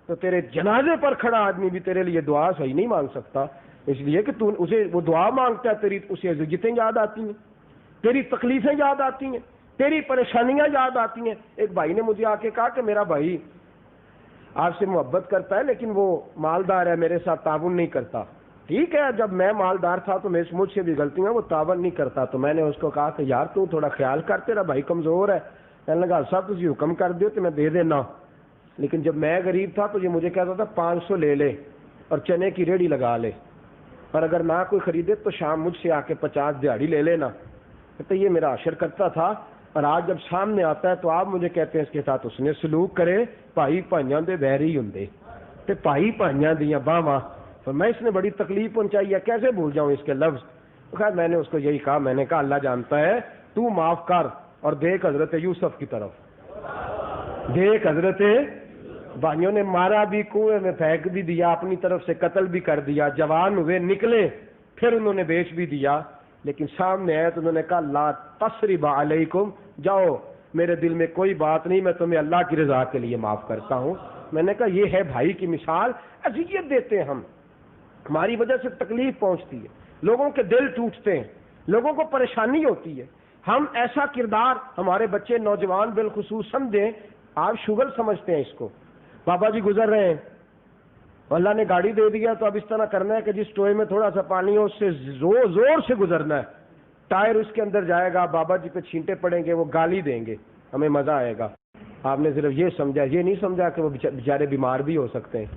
تو تیرے جنازے پر کھڑا آدمی بھی تیرے لیے دعا صحیح نہیں مانگ سکتا، اس لیے کہ تو اسے وہ دعا مانگتا ہے، تیری اسے اذیتیں یاد آتی ہیں، تیری تکلیفیں یاد آتی ہیں، تیری پریشانیاں یاد آتی ہیں۔ ایک بھائی نے مجھے آ کے کہا کہ میرا بھائی آپ سے محبت کرتا ہے لیکن وہ مالدار ہے، میرے ساتھ تعاون نہیں کرتا۔ ٹھیک ہے، جب میں مالدار تھا تو مجھ سے بھی غلطیاں، وہ تعاون نہیں کرتا، تو میں نے اس کو کہا کہ یار تو تھوڑا خیال کر، تیرا بھائی کمزور ہے۔ کہنے لگا صاحب تجھے حکم کر دیو تو میں دے دینا، لیکن جب میں غریب تھا تو یہ مجھے کہتا تھا 500 لے لے اور چنے کی ریڑھی لگا لے، اور اگر نہ کوئی خریدے تو شام مجھ سے آ کے 50 دیہڑی لے لینا۔ کہتے یہ میرا عشر کرتا تھا، اور آج جب سامنے آتا ہے تو آپ مجھے کہتے ہیں اس کے ساتھ اس نے سلوک کرے، بھائی بھائیاں دے بہری ہوں تے بھائی بھائیاں دیاں باواں۔ تو میں اس نے بڑی تکلیف پہنچائی ہے، کیسے بھول جاؤں اس کے لفظ۔ خیر میں نے اس کو یہی کہا، میں نے کہا اللہ جانتا ہے، تو معاف کر، اور دیکھ حضرت یوسف کی طرف، دیکھ حضرت بھائیوں نے مارا بھی، کنویں میں پھینک بھی دیا، اپنی طرف سے قتل بھی کر دیا، جوان ہوئے نکلے، پھر انہوں نے بیچ بھی دیا، لیکن سامنے آئے تو انہوں نے کہا لا تثریب علیکم، جاؤ میرے دل میں کوئی بات نہیں، میں تمہیں اللہ کی رضا کے لیے معاف کرتا ہوں۔ میں نے کہا یہ ہے بھائی کی مثال۔ اذیت دیتے ہیں ہم، ہماری وجہ سے تکلیف پہنچتی ہے، لوگوں کے دل ٹوٹتے ہیں، لوگوں کو پریشانی ہوتی ہے، ہم ایسا کردار ہمارے بچے نوجوان بالخصوص سمجھیں، آپ شغل سمجھتے ہیں اس کو، بابا جی گزر رہے ہیں، اللہ نے گاڑی دے دیا تو اب اس طرح کرنا ہے کہ جس ٹوئے میں تھوڑا سا پانی ہو اس سے زور سے گزرنا ہے، ٹائر اس کے اندر جائے گا، بابا جی پہ چھینٹے پڑیں گے، وہ گالی دیں گے، ہمیں مزہ آئے گا۔ آپ نے صرف یہ سمجھا، یہ نہیں سمجھا کہ وہ بیچارے بیمار بھی ہو سکتے ہیں،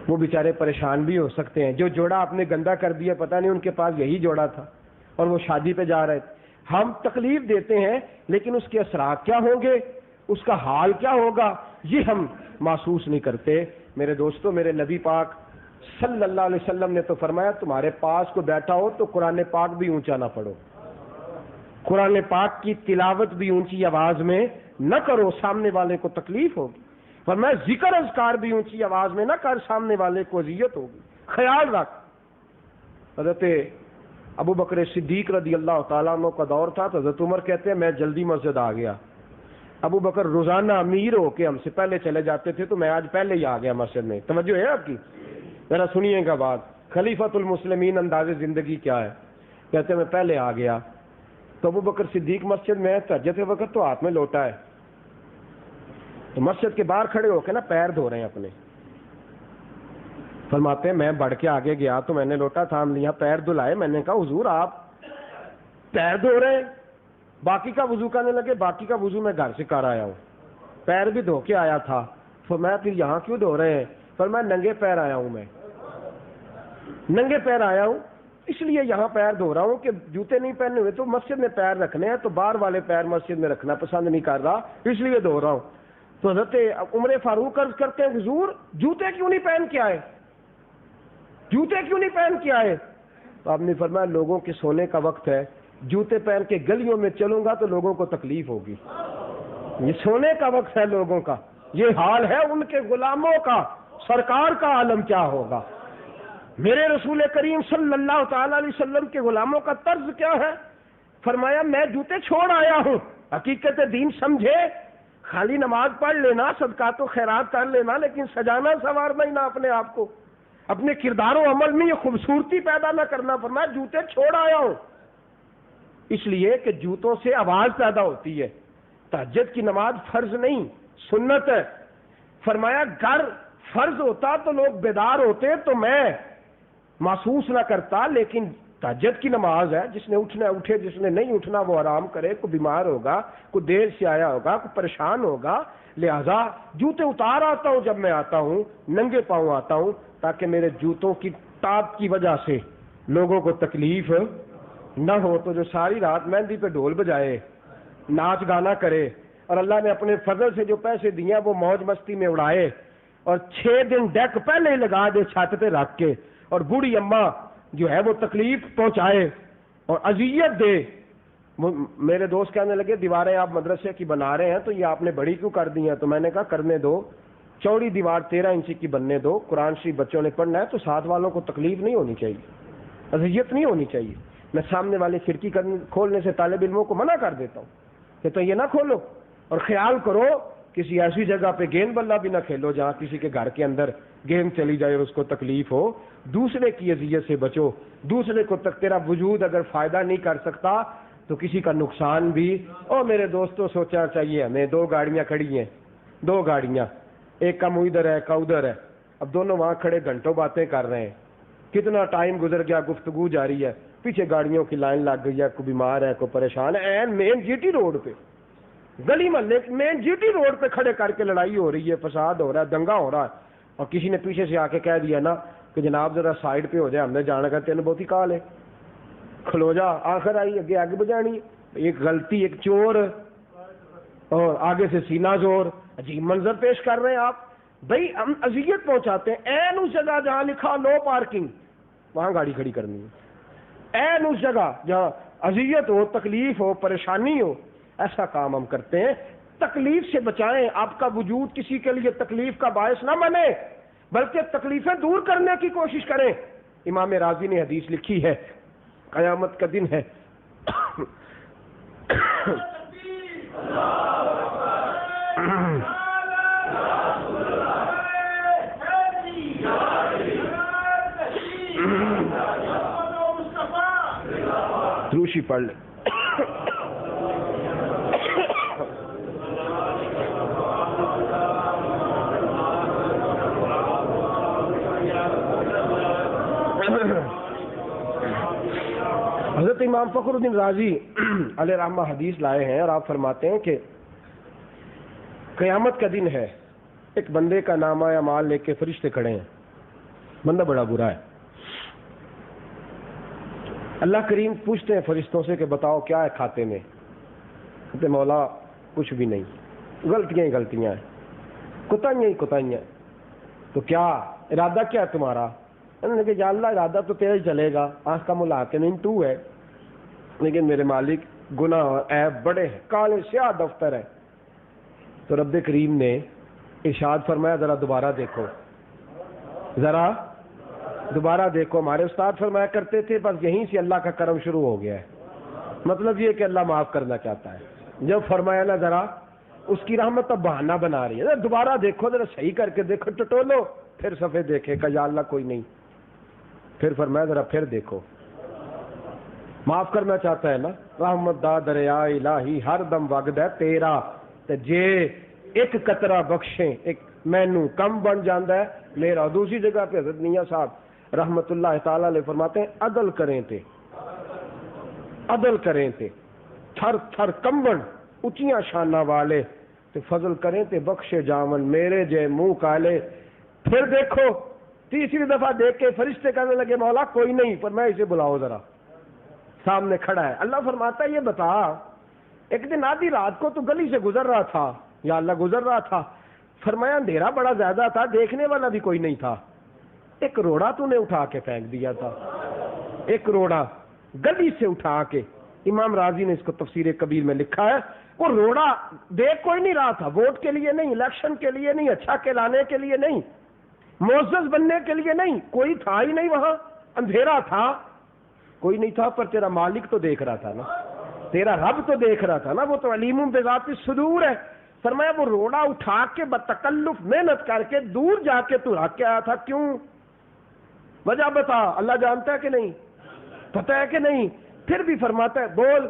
وہ بیچارے پریشان بھی ہو سکتے ہیں۔ جو جوڑا آپ نے گندا کر دیا، پتہ نہیں ان کے پاس یہی جوڑا تھا اور وہ شادی پہ جا رہے تھے۔ ہم تکلیف دیتے ہیں لیکن اس کے اثرات کیا ہوں گے، اس کا حال کیا ہوگا، یہ ہم محسوس نہیں کرتے۔ میرے دوستو، میرے نبی پاک صلی اللہ علیہ وسلم نے تو فرمایا تمہارے پاس کو بیٹھا ہو تو قرآن پاک بھی اونچا نہ پڑھو، قرآن پاک کی تلاوت بھی اونچی آواز میں نہ کرو، سامنے والے کو تکلیف ہوگی۔ فرمایا ذکر اذکار بھی اونچی آواز میں نہ کر، سامنے والے کو اذیت ہوگی، خیال رکھ۔ حضرت ابو بکر صدیق رضی اللہ تعالیٰ عنہ کا دور تھا تو حضرت عمر کہتے ہیں میں جلدی مسجد آ گیا۔ ابو بکر روزانہ امیر ہو کے ہم سے پہلے چلے جاتے تھے تو میں آج پہلے ہی آ گیا مسجد میں۔ توجہ ہے آپ کی؟ ذرا سنیے گا بات، خلیفۃ المسلمین انداز زندگی کیا ہے؟ کہتے ہیں میں پہلے آ گیا تو ابو بکر صدیق مسجد میں تہجد کے وقت تو ہاتھ میں لوٹا ہے، تو مسجد کے باہر کھڑے ہو کے نا پیر دھو رہے ہیں اپنے۔ فرماتے ہیں میں بڑھ کے آگے گیا تو میں نے لوٹا تھام لیا، پیر دھلائے، میں نے کہا حضور آپ پیر دھو رہے ہیں؟ باقی کا وضو کرنے لگے، باقی کا وضو میں گھر سے کر آیا ہوں، پیر بھی دھو کے آیا تھا۔ فرمایا پھر یہاں کیوں دھو رہے ہیں؟ فرمایا ننگے پیر آیا ہوں، میں ننگے پیر آیا ہوں اس لیے یہاں پیر دھو رہا ہوں کہ جوتے نہیں پہنے ہوئے تو مسجد میں پیر رکھنے ہیں، تو باہر والے پیر مسجد میں رکھنا پسند نہیں کر رہا اس لیے دھو رہا ہوں۔ تو حضرت عمر فاروق عرض کرتے ہیں حضور جوتے کیوں نہیں پہن کے آئے، جوتے کیوں نہیں پہن کے آئے؟ تو آپ نے فرمایا لوگوں کے سونے کا وقت ہے، جوتے پہن کے گلیوں میں چلوں گا تو لوگوں کو تکلیف ہوگی، یہ سونے کا وقت ہے لوگوں کا، یہ حال ہے ان کے غلاموں کا، سرکار کا عالم کیا ہوگا؟ میرے رسول کریم صلی اللہ تعالی علیہ وسلم کے غلاموں کا طرز کیا ہے؟ فرمایا میں جوتے چھوڑ آیا ہوں، حقیقت دین سمجھے، خالی نماز پڑھ لینا، صدقات و خیرات کر لینا، لیکن سجانا سنوارنا ہی نہ اپنے آپ کو، اپنے کردار و عمل میں یہ خوبصورتی پیدا نہ کرنا۔ فرمایا جوتے چھوڑ آیا ہوں، اس لیے کہ جوتوں سے آواز پیدا ہوتی ہے۔ تہجد کی نماز فرض نہیں سنت ہے۔ فرمایا گر فرض ہوتا تو لوگ بیدار ہوتے تو میں محسوس نہ کرتا، لیکن تہجد کی نماز ہے، جس نے اٹھنا اٹھے، جس نے نہیں اٹھنا وہ آرام کرے، کوئی بیمار ہوگا، کوئی دیر سے آیا ہوگا، کوئی پریشان ہوگا، لہذا جوتے اتار آتا ہوں جب میں آتا ہوں، ننگے پاؤں آتا ہوں تاکہ میرے جوتوں کی ٹاپ کی وجہ سے لوگوں کو تکلیف نہ ہو۔ تو جو ساری رات مہندی پہ ڈھول بجائے، ناچ گانا کرے اور اللہ نے اپنے فضل سے جو پیسے دیے وہ موج مستی میں اڑائے اور 6 دن ڈیک پہلے ہی لگا دے چھت پہ رکھ کے، اور بوڑھی اماں جو ہے وہ تکلیف پہنچائے اور اذیت دے۔ میرے دوست کہنے لگے دیواریں آپ مدرسے کی بنا رہے ہیں تو یہ آپ نے بڑی کیوں کر دی ہیں؟ تو میں نے کہا کرنے دو، چوڑی دیوار 13 انچی کی بننے دو، قرآن شریف بچوں نے پڑھنا ہے تو ساتھ والوں کو تکلیف نہیں ہونی چاہیے، اذیت نہیں ہونی چاہیے۔ میں سامنے والے کھڑکی کھولنے سے طالب علموں کو منع کر دیتا ہوں کہ تو یہ نہ کھولو، اور خیال کرو کسی ایسی جگہ پہ گیند بلہ بھی نہ کھیلو جہاں کسی کے گھر کے اندر گیند چلی جائے اور اس کو تکلیف ہو۔ دوسرے کی اذیت سے بچو، دوسرے کو تک تیرا وجود اگر فائدہ نہیں کر سکتا تو کسی کا نقصان بھی۔ اور میرے دوستوں سوچنا چاہیے ہمیں، 2 گاڑیاں کھڑی ہیں، 2 گاڑیاں، ایک کا منہ ادھر ہے، ایک کا ادھر ہے، اب دونوں وہاں کھڑے گھنٹوں باتیں کر رہے ہیں، کتنا ٹائم گزر گیا، گفتگو جاری ہے، پیچھے گاڑیوں کی لائن لگ گئی ہے، کوئی بیمار ہے، کوئی پریشان ہے، مین جی ٹی روڈ پہ، گلی محلے مین جی ٹی روڈ پہ کھڑے کر کے لڑائی ہو رہی ہے، فساد ہو رہا ہے، دنگا ہو رہا ہے، اور کسی نے پیچھے سے آ کے کہہ دیا نا کہ جناب ذرا سائڈ پہ ہو جائے، ہم نے جانا کا تین بہت ہی کال ہے، کھلو جا، آخر آئی اگے آگ بجانی، ایک غلطی، ایک چور اور آگے سے سینہ زور، عجیب منظر پیش کر رہے ہیں آپ بھائی، ہم اذیت پہنچاتے ہیں۔ این اس جگہ جہاں لکھا نو پارکنگ وہاں گاڑی کھڑی کرنی ہے، این اس جگہ جہاں اذیت ہو، تکلیف ہو، پریشانی ہو، ایسا کام ہم کرتے ہیں۔ تکلیف سے بچائیں، آپ کا وجود کسی کے لیے تکلیف کا باعث نہ بنے بلکہ تکلیفیں دور کرنے کی کوشش کریں۔ امام راضی نے حدیث لکھی ہے، قیامت کا دن ہے، روشی پڑھ لیں۔ حضرت امام فخر الدین رازی علیہ رحمہ حدیث لائے ہیں اور آپ فرماتے ہیں کہ قیامت کا دن ہے، ایک بندے کا نامہ اعمال لے کے فرشتے کھڑے ہیں، بندہ بڑا برا ہے، اللہ کریم پوچھتے ہیں فرشتوں سے کہ بتاؤ کیا ہے کھاتے میں؟ کہتے مولا کچھ بھی نہیں، غلطیاں ہی غلطیاں ہیں۔ کوتاہیاں. تو کیا ارادہ کیا ہے تمہارا؟ انہوں نے کہا یا اللہ ارادہ تو تیرا ہی چلے گا، آنکھ کا ملاقن تو ہے، لیکن میرے مالک گناہ اور عیب بڑے ہیں، کالے سیاہ دفتر ہے. تو رب کریم نے ارشاد فرمایا ذرا دوبارہ دیکھو، ذرا دوبارہ دیکھو. ہمارے استاد فرمایا کرتے تھے بس یہیں سے اللہ کا کرم شروع ہو گیا ہے. مطلب یہ کہ اللہ معاف کرنا چاہتا ہے. جب فرمایا نا ذرا، اس کی رحمت تو بہانہ بنا رہی ہے، دوبارہ دیکھو ذرا صحیح کر کے دیکھو، ٹٹولو، پھر صفحے دیکھے کہ یا اللہ کوئی نہیں. پھر فرمایا ذرا پھر دیکھو، معاف کرنا چاہتا ہے نا. رحمت دا دریا الہی ہر دم وگد ہے تیرا، تے جے ایک قطرہ بخشیں ایک مینو کم بن جاندہ ہے میرا. دوسری جگہ پہ حضرت میاں صاحب رحمت اللہ تعالی علیہ فرماتے ہیں عدل کریں تے، عدل کریں تے تھر تھر کمبن اچیاں شانہ والے، تے فضل کریں تے بخشے جامن میرے جے منہ کالے. پھر دیکھو تیسری دفعہ دیکھ کے فرشتے کہنے لگے مولا کوئی نہیں، پر میں اسے بلاؤ ذرا، سامنے کھڑا ہے. اللہ فرماتا ہے یہ بتا، ایک دن آدھی رات کو تو گلی سے گزر رہا تھا، یا اللہ گزر رہا تھا، فرمایا اندھیرا بڑا زیادہ تھا، دیکھنے والا بھی کوئی نہیں تھا، ایک روڑا تو نے اٹھا کے پھینک دیا تھا، ایک روڑا گلی سے اٹھا کے. امام راضی نے اس کو تفسیر کبیر میں لکھا ہے، وہ روڑا دیکھ کوئی نہیں رہا تھا، ووٹ کے لیے نہیں، الیکشن کے لیے نہیں، اچھا کہلانے کے لیے نہیں، معزز بننے کے لیے نہیں، کوئی تھا ہی نہیں وہاں، اندھیرا تھا، کوئی نہیں تھا. پر تیرا مالک تو دیکھ رہا تھا نا، تیرا رب تو دیکھ رہا تھا نا، وہ تو علیم بذات الصدور ہے. فرمایا وہ روڑا اٹھا کے بتکلف محنت کر کے دور جا کے تو رکھ کے آیا تھا، کیوں؟ وجہ بتا. اللہ جانتا ہے کہ نہیں؟ پتہ ہے کہ نہیں؟ پھر بھی فرماتا ہے بول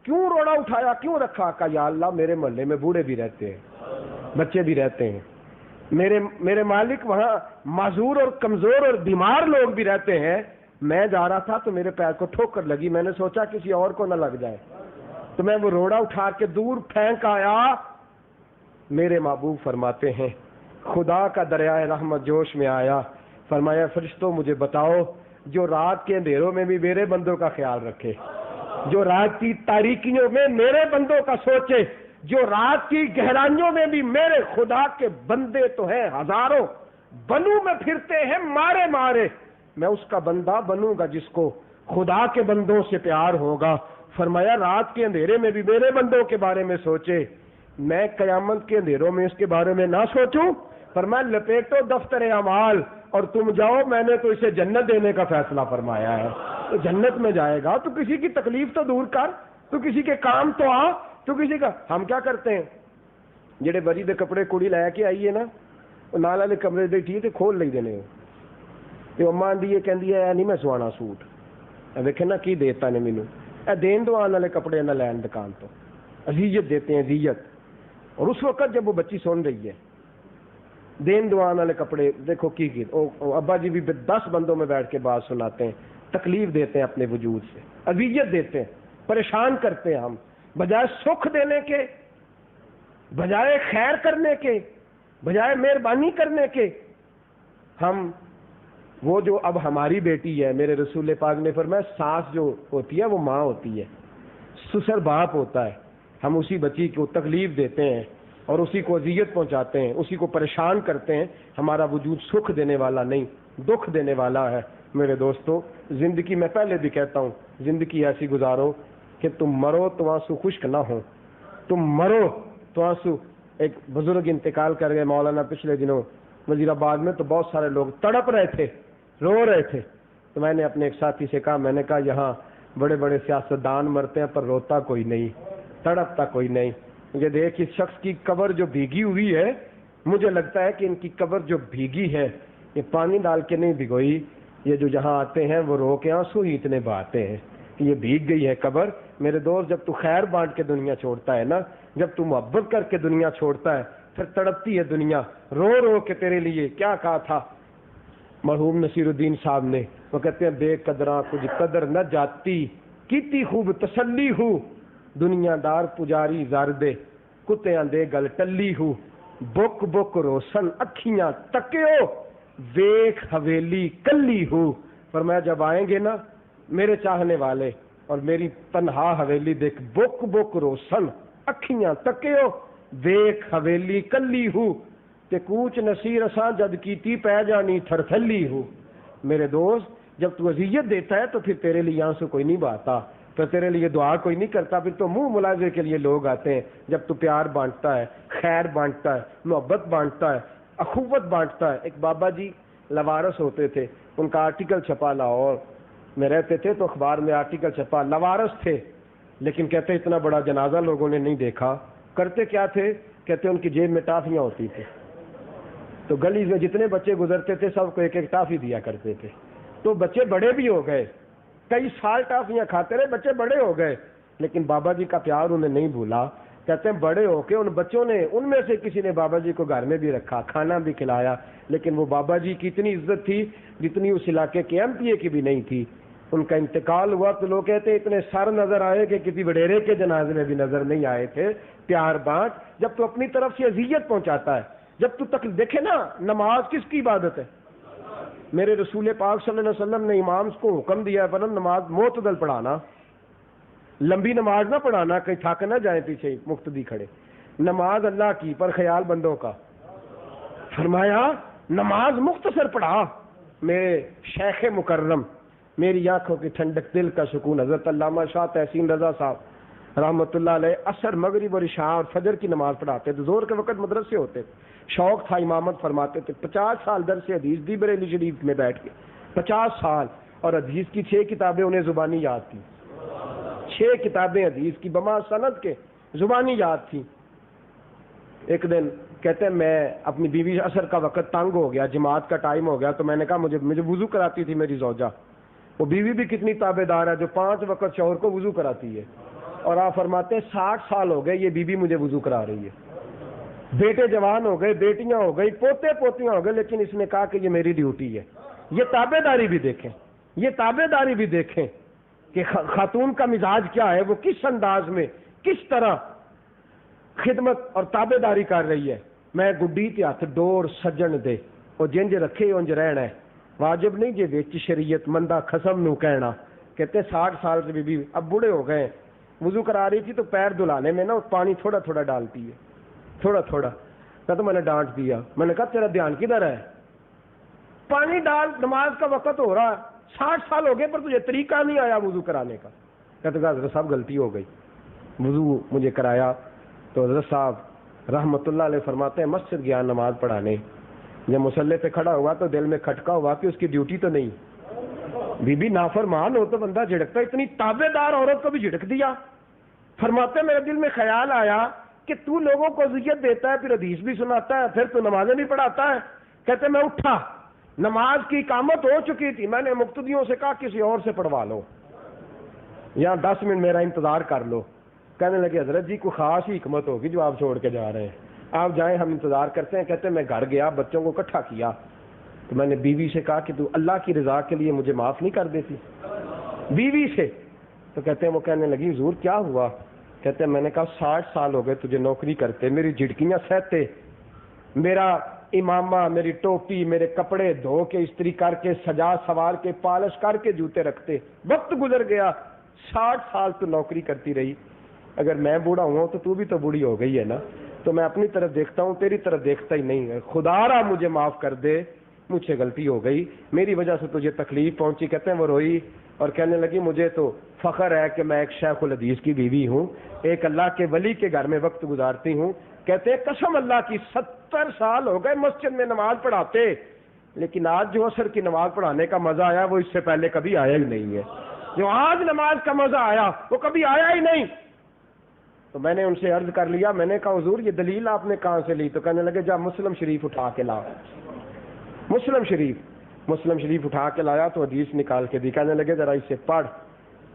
کیوں روڑا اٹھایا، کیوں رکھا؟ کہ یا اللہ میرے محلے میں بوڑھے بھی رہتے ہیں، بچے بھی رہتے ہیں، میرے مالک وہاں معذور اور کمزور اور بیمار لوگ بھی رہتے ہیں. میں جا رہا تھا تو میرے پیر کو ٹھوکر لگی، میں نے سوچا کسی اور کو نہ لگ جائے، تو میں وہ روڑا اٹھا کے دور پھینک آیا. میرے محبوب فرماتے ہیں خدا کا دریائے رحمت جوش میں آیا. فرمایا فرشتوں مجھے بتاؤ جو رات کے اندھیروں میں بھی میرے بندوں کا خیال رکھے، جو رات کی تاریکیوں میں میرے بندوں کا سوچے، جو رات کی گہرائیوں میں بھی میرے خدا کے بندے تو ہیں ہزاروں، بنوں میں پھرتے ہیں مارے مارے، میں اس کا بندہ بنوں گا جس کو خدا کے بندوں سے پیار ہوگا. فرمایا رات کے اندھیرے میں بھی میرے بندوں کے بارے میں سوچے، میں قیامت کے اندھیروں میں اس کے بارے میں نہ سوچوں. فرمایا لپیٹو دفتر اعمال اور تم جاؤ، میں نے تو اسے جنت دینے کا فیصلہ فرمایا ہے. تو جنت میں جائے گا تو کسی کی تکلیف تو دور کر، تو کسی کے کام تو آ، تو کسی کا. ہم کیا کرتے ہیں، جڑے بری دے کپڑے کڑی لے کے آئیے نا، نال والے کمرے دے ٹھیک کھول لئی دینے، تو اما آدھی کہندی ہے نہیں میں سوانا سوٹ، دیکھے نا کی دیتا نے مینوں، اے دین دو آنے والے کپڑے نہ لین دکان تو، اذیت دیتے ہیں اذیت. اور اس وقت جب وہ بچی سن رہی ہے دین دعان والے کپڑے، دیکھو کی ابا جی بھی 10 بندوں میں بیٹھ کے بات سناتے ہیں، تکلیف دیتے ہیں اپنے وجود سے، اذیت دیتے ہیں، پریشان کرتے ہیں. ہم بجائے سکھ دینے کے، بجائے خیر کرنے کے، بجائے مہربانی کرنے کے، ہم وہ جو اب ہماری بیٹی ہے، میرے رسول پاک نے فرمایا ساس جو ہوتی ہے وہ ماں ہوتی ہے، سسر باپ ہوتا ہے. ہم اسی بچی کو تکلیف دیتے ہیں اور اسی کو اذیت پہنچاتے ہیں، اسی کو پریشان کرتے ہیں. ہمارا وجود سکھ دینے والا نہیں، دکھ دینے والا ہے. میرے دوستو زندگی میں پہلے بھی کہتا ہوں، زندگی ایسی گزارو کہ تم مرو تو آنسو خشک نہ ہو، تم مرو تو آنسو. ایک بزرگ انتقال کر گئے مولانا پچھلے دنوں وزیر آباد میں، تو بہت سارے لوگ تڑپ رہے تھے، رو رہے تھے. تو میں نے اپنے ایک ساتھی سے کہا، میں نے کہا یہاں بڑے بڑے سیاستدان مرتے ہیں پر روتا کوئی نہیں، تڑپتا کوئی نہیں. یہ دیکھ اس شخص کی قبر جو بھیگی ہوئی ہے، مجھے لگتا ہے کہ ان کی قبر جو بھیگی ہے یہ پانی ڈال کے نہیں بھگوئی، یہ جو جہاں آتے ہیں وہ رو کے آنسو ہی اتنے بہاتے ہیں کہ یہ بھیگ گئی ہے قبر. میرے دوست جب تو خیر بانٹ کے دنیا چھوڑتا ہے نا، جب تو محبت کر کے دنیا چھوڑتا ہے، پھر تڑپتی ہے دنیا رو رو کے تیرے لیے. کیا کہا تھا مرحوم نصیر الدین صاحب نے، وہ کہتے ہیں بے قدراں کچھ قدر نہ جاتی، کیتی خوب تسلی ہو، دنیا دار پجاری زار دے، کتیاں دے گل ٹلی ہو، بک بک روشن اکھیاں تکیو، ویکھ حویلی کلی ہو. فرمایا جب آئیں گے نا میرے چاہنے والے اور میری تنہا حویلی دیکھ، بک بک روشن اکھیاں تکیو، ویکھ حویلی کلی ہو. تے کوچ نصیر اساں جد کیتی پہ جانی تھرتھلی ہو. میرے دوست جب تو اذیت دیتا ہے تو پھر تیرے لیے یہاں سے کوئی نہیں بانٹتا، پھر تیرے لیے دعا کوئی نہیں کرتا، پھر تو منہ ملازے کے لیے لوگ آتے ہیں. جب تو پیار بانٹتا ہے، خیر بانٹتا ہے، محبت بانٹتا ہے، اخوت بانٹتا ہے. ایک بابا جی لوارس ہوتے تھے، ان کا آرٹیکل چھپا، لاہور میں رہتے تھے تو اخبار میں آرٹیکل چھپا، لوارس تھے لیکن کہتے اتنا بڑا جنازہ لوگوں نے نہیں دیکھا. کرتے کیا تھے؟ کہتے ان کی جیب میں ٹافیاں ہوتی تھی، تو گلی میں جتنے بچے گزرتے تھے سب کو ایک ایک ٹافی دیا کرتے تھے. تو بچے بڑے بھی ہو گئے، کئی سال ٹافیاں کھاتے رہے، بچے بڑے ہو گئے، لیکن بابا جی کا پیار انہیں نہیں بھولا. کہتے ہیں بڑے ہو کے ان بچوں نے، ان میں سے کسی نے بابا جی کو گھر میں بھی رکھا، کھانا بھی کھلایا، لیکن وہ بابا جی کی اتنی عزت تھی جتنی اس علاقے کے ایم پی اے کی بھی نہیں تھی. ان کا انتقال ہوا تو لوگ کہتے ہیں اتنے سر نظر آئے کہ کسی وڈیرے کے جنازے میں بھی نظر نہیں آئے تھے. پیار بانٹ. جب تو اپنی طرف سے اذیت پہنچاتا ہے، جب تو تک دیکھے نا، نماز کس کی عبادت ہے؟ میرے رسول پاک صلی اللہ علیہ وسلم نے امام کو حکم دیا ہے پر نماز معتدل پڑھانا، لمبی نماز نہ پڑھانا، کہیں تھک نہ جائیں پیچھے مقتدی کھڑے. نماز اللہ کی پر خیال بندوں کا. فرمایا نماز مختصر پڑھا. میرے شیخ مکرم، میری آنکھوں کی ٹھنڈک، دل کا سکون، حضرت علامہ شاہ تحسین رضا صاحب رحمۃ اللہ علیہ عصر، مغرب اور عشاء اور فجر کی نماز پڑھاتے تھے. زور کے وقت مدرسے ہوتے تھے، شوق تھا، امامت فرماتے تھے. 50 سال درس حدیث دی بریلی شریف میں بیٹھ کے، 50 سال، اور حدیث کی 6 کتابیں انہیں زبانی یاد تھی. 6 کتابیں حدیث کی بما سند کے زبانی یاد تھی. ایک دن کہتے ہیں میں اپنی بیوی، عصر کا وقت تنگ ہو گیا، جماعت کا ٹائم ہو گیا، تو میں نے کہا مجھے وضو کراتی تھی میری زوجہ. وہ بیوی بھی کتنی تابع دار ہے جو 5 وقت شوہر کو وضو کراتی ہے، اور آپ فرماتے ہیں 60 سال ہو گئے یہ بیوی مجھے وضو کرا رہی ہے. بیٹے جوان ہو گئے، بیٹیاں ہو گئی، پوتے پوتیاں ہو گئے، لیکن اس نے کہا کہ یہ میری ڈیوٹی ہے. یہ تابع داری بھی دیکھیں، یہ تابع داری بھی دیکھیں کہ خاتون کا مزاج کیا ہے، وہ کس انداز میں، کس طرح خدمت اور تابع داری کر رہی ہے. میں گڈی تے ہاتھ ڈور سجن دے، وہ جنج رکھے انج رہنا ہے. واجب نہیں جی وچ شریعت مندہ خسم نو کہنا. کہتے 60 سال سے بی اب بوڑھے ہو گئے، وضو کرا رہی تھی تو پیر دھلانے میں نا پانی تھوڑا تھوڑا ڈالتی ہے، تھوڑا تھوڑا. تو میں نے ڈانٹ دیا، میں نے کہا تیرا دھیان کدھر ہے؟ پانی ڈال، نماز کا وقت ہو رہا ہے. 60 سال ہو گئے پر تجھے طریقہ نہیں آیا وضو کرانے کا. کہتے کہ حضرت صاحب غلطی ہو گئی. وضو مجھے کرایا تو حضرت صاحب رحمۃ اللہ علیہ فرماتے ہیں مسجد گیا نماز پڑھانے. جب مصلی پہ کھڑا ہوا تو دل میں کھٹکا ہوا کہ اس کی ڈیوٹی تو نہیں. بی بی نافرمان ہو تو بندہ جھڑکتا، اتنی تابع دار عورت کو بھی جھڑک دیا. فرماتے میرے دل میں خیال آیا کہ تو لوگوں کو اذیت دیتا ہے، پھر حدیث بھی سناتا ہے، پھر تو نمازیں بھی پڑھاتا ہے. کہتے میں اٹھا، نماز کی اقامت ہو چکی تھی. میں نے مقتدیوں سے کہا کسی اور سے پڑھوا لو، یہاں 10 منٹ میرا انتظار کر لو. کہنے لگے حضرت جی کوئی خاص ہی حکمت ہوگی جو آپ چھوڑ کے جا رہے ہیں، آپ جائیں ہم انتظار کرتے ہیں. کہتے میں گھر گیا، بچوں کو اکٹھا کیا تو میں نے بیوی سے کہا کہ تو اللہ کی رضا کے لیے مجھے معاف نہیں کر دیتی؟ بیوی سے. تو کہتے ہیں وہ کہنے لگی حضور کیا ہوا؟ کہتے ہیں میں نے کہا 60 سال ہو گئے تجھے نوکری کرتے، میری جھڑکیاں سہتے، میرا امامہ، میری ٹوپی، میرے کپڑے دھو کے استری کر کے سجا سوار کے پالش کر کے جوتے رکھتے. وقت گزر گیا، 60 سال تو نوکری کرتی رہی. اگر میں بوڑھا ہوں تو بھی تو بوڑھی ہو گئی ہے نا. تو میں اپنی طرف دیکھتا ہوں، تیری طرف دیکھتا ہی نہیں ہے. خدا را مجھے معاف کر دے، مجھ سے غلطی ہو گئی، میری وجہ سے تجھے تکلیف پہنچی. کہتے ہیں وہ روئی اور کہنے لگی مجھے تو فخر ہے کہ میں ایک شیخ الحدیث کی بیوی ہوں، ایک اللہ کے ولی کے گھر میں وقت گزارتی ہوں. کہتے ہیں قسم اللہ کی 70 سال ہو گئے مسجد میں نماز پڑھاتے، لیکن آج جو عصر کی نماز پڑھانے کا مزہ آیا وہ اس سے پہلے کبھی آیا ہی نہیں ہے. جو آج نماز کا مزہ آیا وہ کبھی آیا ہی نہیں. تو میں نے ان سے عرض کر لیا، میں نے کہا حضور یہ دلیل آپ نے کہاں سے لی؟ تو کہنے لگے جا مسلم شریف اٹھا کے لا. مسلم شریف اٹھا کے لایا تو حدیث نکال کے دی. کہنے لگے ذرا اسے پڑھ.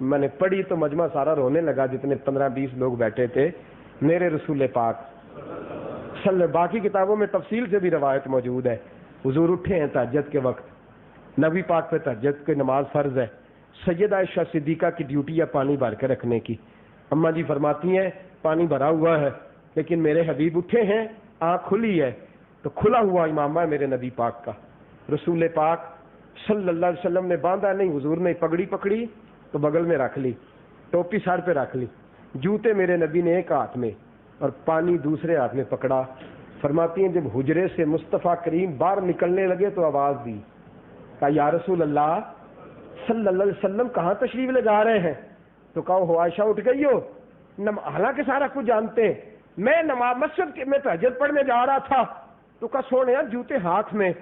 میں نے پڑھی تو مجمع سارا رونے لگا، جتنے 15-20 لوگ بیٹھے تھے. میرے رسول پاک باقی کتابوں میں تفصیل سے بھی روایت موجود ہے، حضور اٹھے ہیں تہجد کے وقت، نبی پاک پہ تہجد کی نماز فرض ہے. سیدہ عائشہ صدیقہ کی ڈیوٹی ہے پانی بھر کے رکھنے کی. اماں جی فرماتی ہیں پانی بھرا ہوا ہے لیکن میرے حبیب اٹھے ہیں، آنکھ کھلی ہے، تو کھلا ہوا امامہ ہے میرے نبی پاک کا. رسول پاک صلی اللہ علیہ وسلم نے باندھا نہیں، حضور نے پگڑی پکڑی تو بغل میں رکھ لی، ٹوپی سر پہ رکھ لی، جوتے میرے نبی نے ایک ہاتھ میں اور پانی دوسرے ہاتھ میں پکڑا. فرماتی ہیں جب حجرے سے مصطفیٰ کریم باہر نکلنے لگے تو آواز دی، کہا یا رسول اللہ صلی اللہ علیہ وسلم کہاں تشریف لے جا رہے ہیں؟ تو کہا ہو عائشہ اٹھ گئی ہو؟ حالانکہ سارا کچھ جانتے ہیں، میں نماز مسجد میں تہجد پڑھنے جا رہا تھا، تو کہا سونے یار جوتے ہاتھ میں،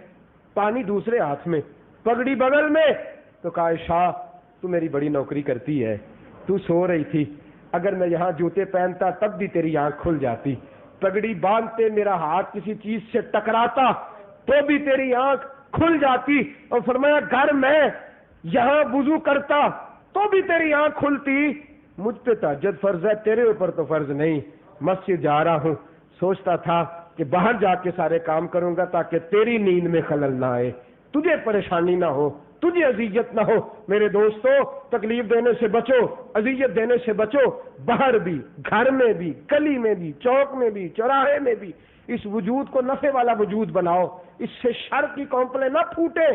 پانی دوسرے ہاتھ میں، پگڑی بغل میں، تو کہا عائشہ تو میری بڑی نوکری کرتی ہے، تو سو رہی تھی، اگر میں یہاں جوتے پہنتا تب بھی تیری آنکھ کھل جاتی، پگڑی باندھتے میرا ہاتھ کسی چیز سے ٹکراتا تو بھی تیری آنکھ کھل جاتی، اور فرمایا گھر میں یہاں وضو کرتا تو بھی تیری آنکھ کھلتی، مجھ پہ تہجد فرض ہے، تیرے اوپر تو فرض نہیں، مسجد جا رہا ہوں، سوچتا تھا کہ باہر جا کے سارے کام کروں گا تاکہ تیری نیند میں خلل نہ آئے، تجھے پریشانی نہ ہو، تجھے اذیت نہ ہو۔ میرے دوستو تکلیف دینے سے بچو، اذیت دینے سے بچو، باہر بھی، گھر میں بھی، گلی میں بھی، چوک میں بھی، چوراہے میں بھی اس وجود کو نفع والا وجود بناؤ، اس سے شر کی کونپلیں نہ پھوٹے۔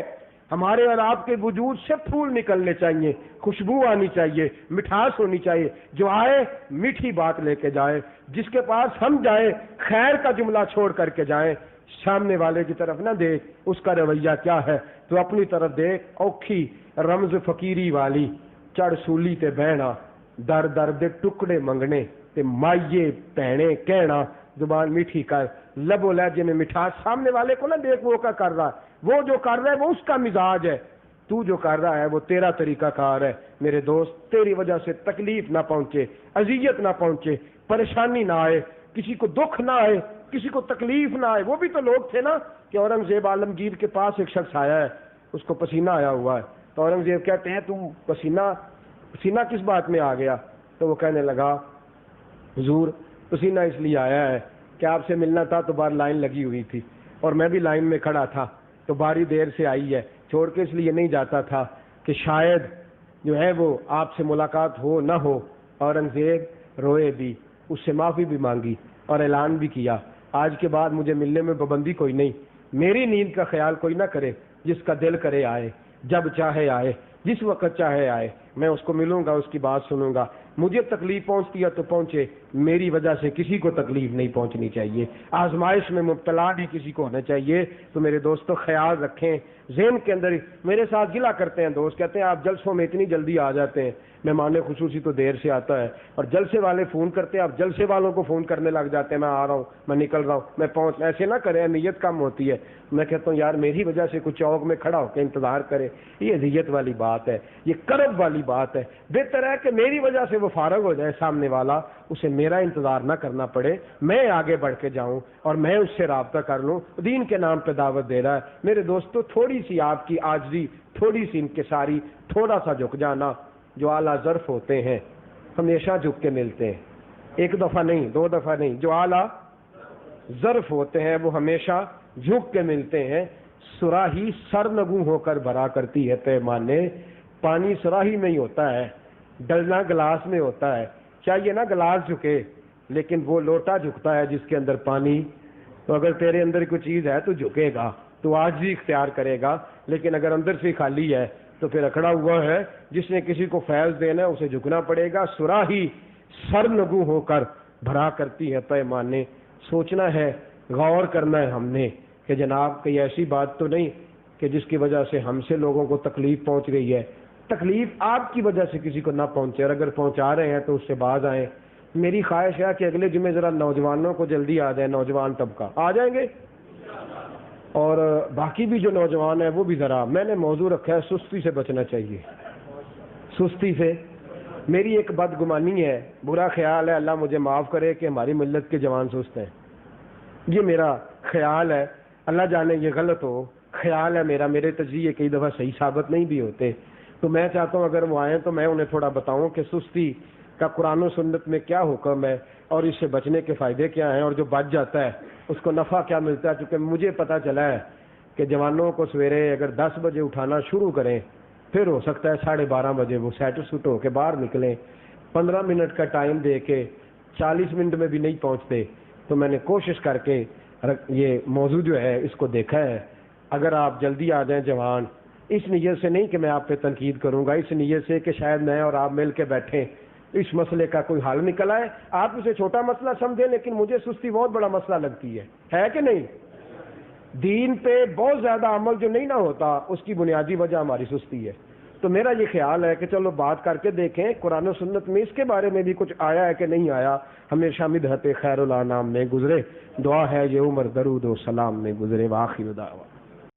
ہمارے اور آپ کے وجود سے پھول نکلنے چاہیے، خوشبو آنی چاہیے، مٹھاس ہونی چاہیے، جو آئے میٹھی بات لے کے جائے، جس کے پاس ہم جائیں خیر کا جملہ چھوڑ کر کے جائیں، سامنے والے کی طرف نہ دیکھ اس کا رویہ کیا ہے، تو اپنی طرف دیکھ، اوکھی رمز فقیری والی چڑھ سولی تے بہنا، در در دے ٹکڑے منگنے تے مائیے بہنے کہنا، زبان میٹھی کر، لب و لہجے میں مٹھاس، سامنے والے کو نہ دیکھ وہ کیا کر رہا ہے، وہ جو کر رہا ہے وہ اس کا مزاج ہے، تو جو کر رہا ہے وہ تیرا طریقہ کار ہے۔ میرے دوست تیری وجہ سے تکلیف نہ پہنچے، اذیت نہ پہنچے، پریشانی نہ آئے، کسی کو دکھ نہ آئے، کسی کو تکلیف نہ آئے۔ وہ بھی تو لوگ تھے نا کہ اورنگزیب عالمگیر کے پاس ایک شخص آیا ہے، اس کو پسینہ آیا ہوا ہے، تو اورنگزیب کہتے ہیں تم پسینہ کس بات میں آ گیا؟ تو وہ کہنے لگا حضور پسینہ اس لیے آیا ہے کہ آپ سے ملنا تھا تو باہر لائن لگی ہوئی تھی اور میں بھی لائن میں کھڑا تھا، تو باری دیر سے آئی ہے، چھوڑ کے اس لیے نہیں جاتا تھا کہ شاید جو ہے وہ آپ سے ملاقات ہو نہ ہو۔ اورنگزیب روئے بھی، اس سے معافی بھی مانگی اور اعلان بھی کیا آج کے بعد مجھے ملنے میں پابندی کوئی نہیں، میری نیند کا خیال کوئی نہ کرے، جس کا دل کرے آئے، جب چاہے آئے، جس وقت چاہے آئے، میں اس کو ملوں گا، اس کی بات سنوں گا، مجھے تکلیف پہنچتی ہے تو پہنچے، میری وجہ سے کسی کو تکلیف نہیں پہنچنی چاہیے، آزمائش میں مبتلا نہیں کسی کو ہونا چاہیے۔ تو میرے دوستو خیال رکھیں، ذہن کے اندر میرے ساتھ گلا کرتے ہیں دوست، کہتے ہیں آپ جلسوں میں اتنی جلدی آ جاتے ہیں، مہمان خصوصی تو دیر سے آتا ہے، اور جلسے والے فون کرتے ہیں، آپ جلسے والوں کو فون کرنے لگ جاتے ہیں میں آ رہا ہوں، میں نکل رہا ہوں، میں پہنچ، ایسے نہ کریں، نیت کم ہوتی ہے۔ میں کہتا ہوں یار میری وجہ سے کچھ چوک میں کھڑا ہو کے انتظار کرے، یہ اذیت والی بات ہے، یہ کرب والی بات ہے، بہتر ہے کہ میری وجہ سے وہ فارغ ہو جائے سامنے والا، اسے میرا انتظار نہ کرنا پڑے، میں آگے بڑھ کے جاؤں اور میں اس سے رابطہ کر لوں، دین کے نام پہ دعوت دے رہا ہے۔ میرے دوستو تھوڑی سی آپ کی عاجزی، تھوڑی سی انکساری، تھوڑا سا جھک جانا، جو اعلیٰ ظرف ہوتے ہیں ہمیشہ جھک کے ملتے ہیں، ایک دفعہ نہیں، دو دفعہ نہیں، جو اعلیٰ ظرف ہوتے ہیں وہ ہمیشہ جھک کے ملتے ہیں۔ سراہی سرنگوں ہو کر بھرا کرتی ہے پیمانے، پانی سراہی میں ہی ہوتا ہے، ڈلنا گلاس میں ہوتا ہے، چاہیے نا گلاس جھکے، لیکن وہ لوٹا جھکتا ہے جس کے اندر پانی، تو اگر تیرے اندر کوئی چیز ہے تو جھکے گا، تو آج بھی اختیار کرے گا، لیکن اگر اندر سے خالی ہے تو پھر اکڑا ہوا ہے، جس نے کسی کو فیض دینا ہے اسے جھکنا پڑے گا۔ سراہی سرنگوں ہو کر بھرا کرتی ہے پیمانے، سوچنا ہے، غور کرنا ہے ہم نے کہ جناب کوئی ایسی بات تو نہیں کہ جس کی وجہ سے ہم سے لوگوں کو تکلیف پہنچ رہی ہے، تکلیف آپ کی وجہ سے کسی کو نہ پہنچے، اور اگر پہنچا رہے ہیں تو اس سے باز آئیں۔ میری خواہش ہے کہ اگلے جمعے ذرا نوجوانوں کو جلدی آ جائیں، نوجوان طبقہ آ جائیں گے، اور باقی بھی جو نوجوان ہیں وہ بھی ذرا، میں نے موضوع رکھا ہے سستی سے بچنا چاہیے، سستی سے۔ میری ایک بدگمانی ہے، برا خیال ہے، اللہ مجھے معاف کرے کہ ہماری ملت کے جوان سست ہیں، یہ میرا خیال ہے، اللہ جانے یہ غلط ہو، خیال ہے میرا، میرے تجزیے کئی دفعہ صحیح ثابت نہیں بھی ہوتے، تو میں چاہتا ہوں اگر وہ آئیں تو میں انہیں تھوڑا بتاؤں کہ سستی کا قرآن و سنت میں کیا حکم ہے اور اس سے بچنے کے فائدے کیا ہیں، اور جو بچ جاتا ہے اس کو نفع کیا ملتا ہے۔ چونکہ مجھے پتہ چلا ہے کہ جوانوں کو سویرے اگر 10 بجے اٹھانا شروع کریں، پھر ہو سکتا ہے 12:30 بجے وہ سیٹ سوٹ ہو کے باہر نکلیں، 15 منٹ کا ٹائم دے کے 40 منٹ میں بھی نہیں پہنچتے۔ تو میں نے کوشش کر کے یہ موضوع جو ہے اس کو دیکھا ہے، اگر آپ جلدی آ جائیں جوان، اس نیت سے نہیں کہ میں آپ پہ تنقید کروں گا، اس نیت سے کہ شاید میں اور آپ مل کے بیٹھیں اس مسئلے کا کوئی حل نکل آئے. آپ اسے چھوٹا مسئلہ سمجھیں لیکن مجھے سستی بہت بڑا مسئلہ لگتی ہے کہ نہیں؟ دین پہ بہت زیادہ عمل جو نہیں نہ ہوتا اس کی بنیادی وجہ ہماری سستی ہے. تو میرا یہ خیال ہے کہ چلو بات کر کے دیکھیں قرآن و سنت میں اس کے بارے میں بھی کچھ آیا ہے کہ نہیں آیا. ہمیشہ مدحت خیر الانام میں گزرے، دعا ہے یہ عمر درود و سلام میں گزرے. وآخر دعوانا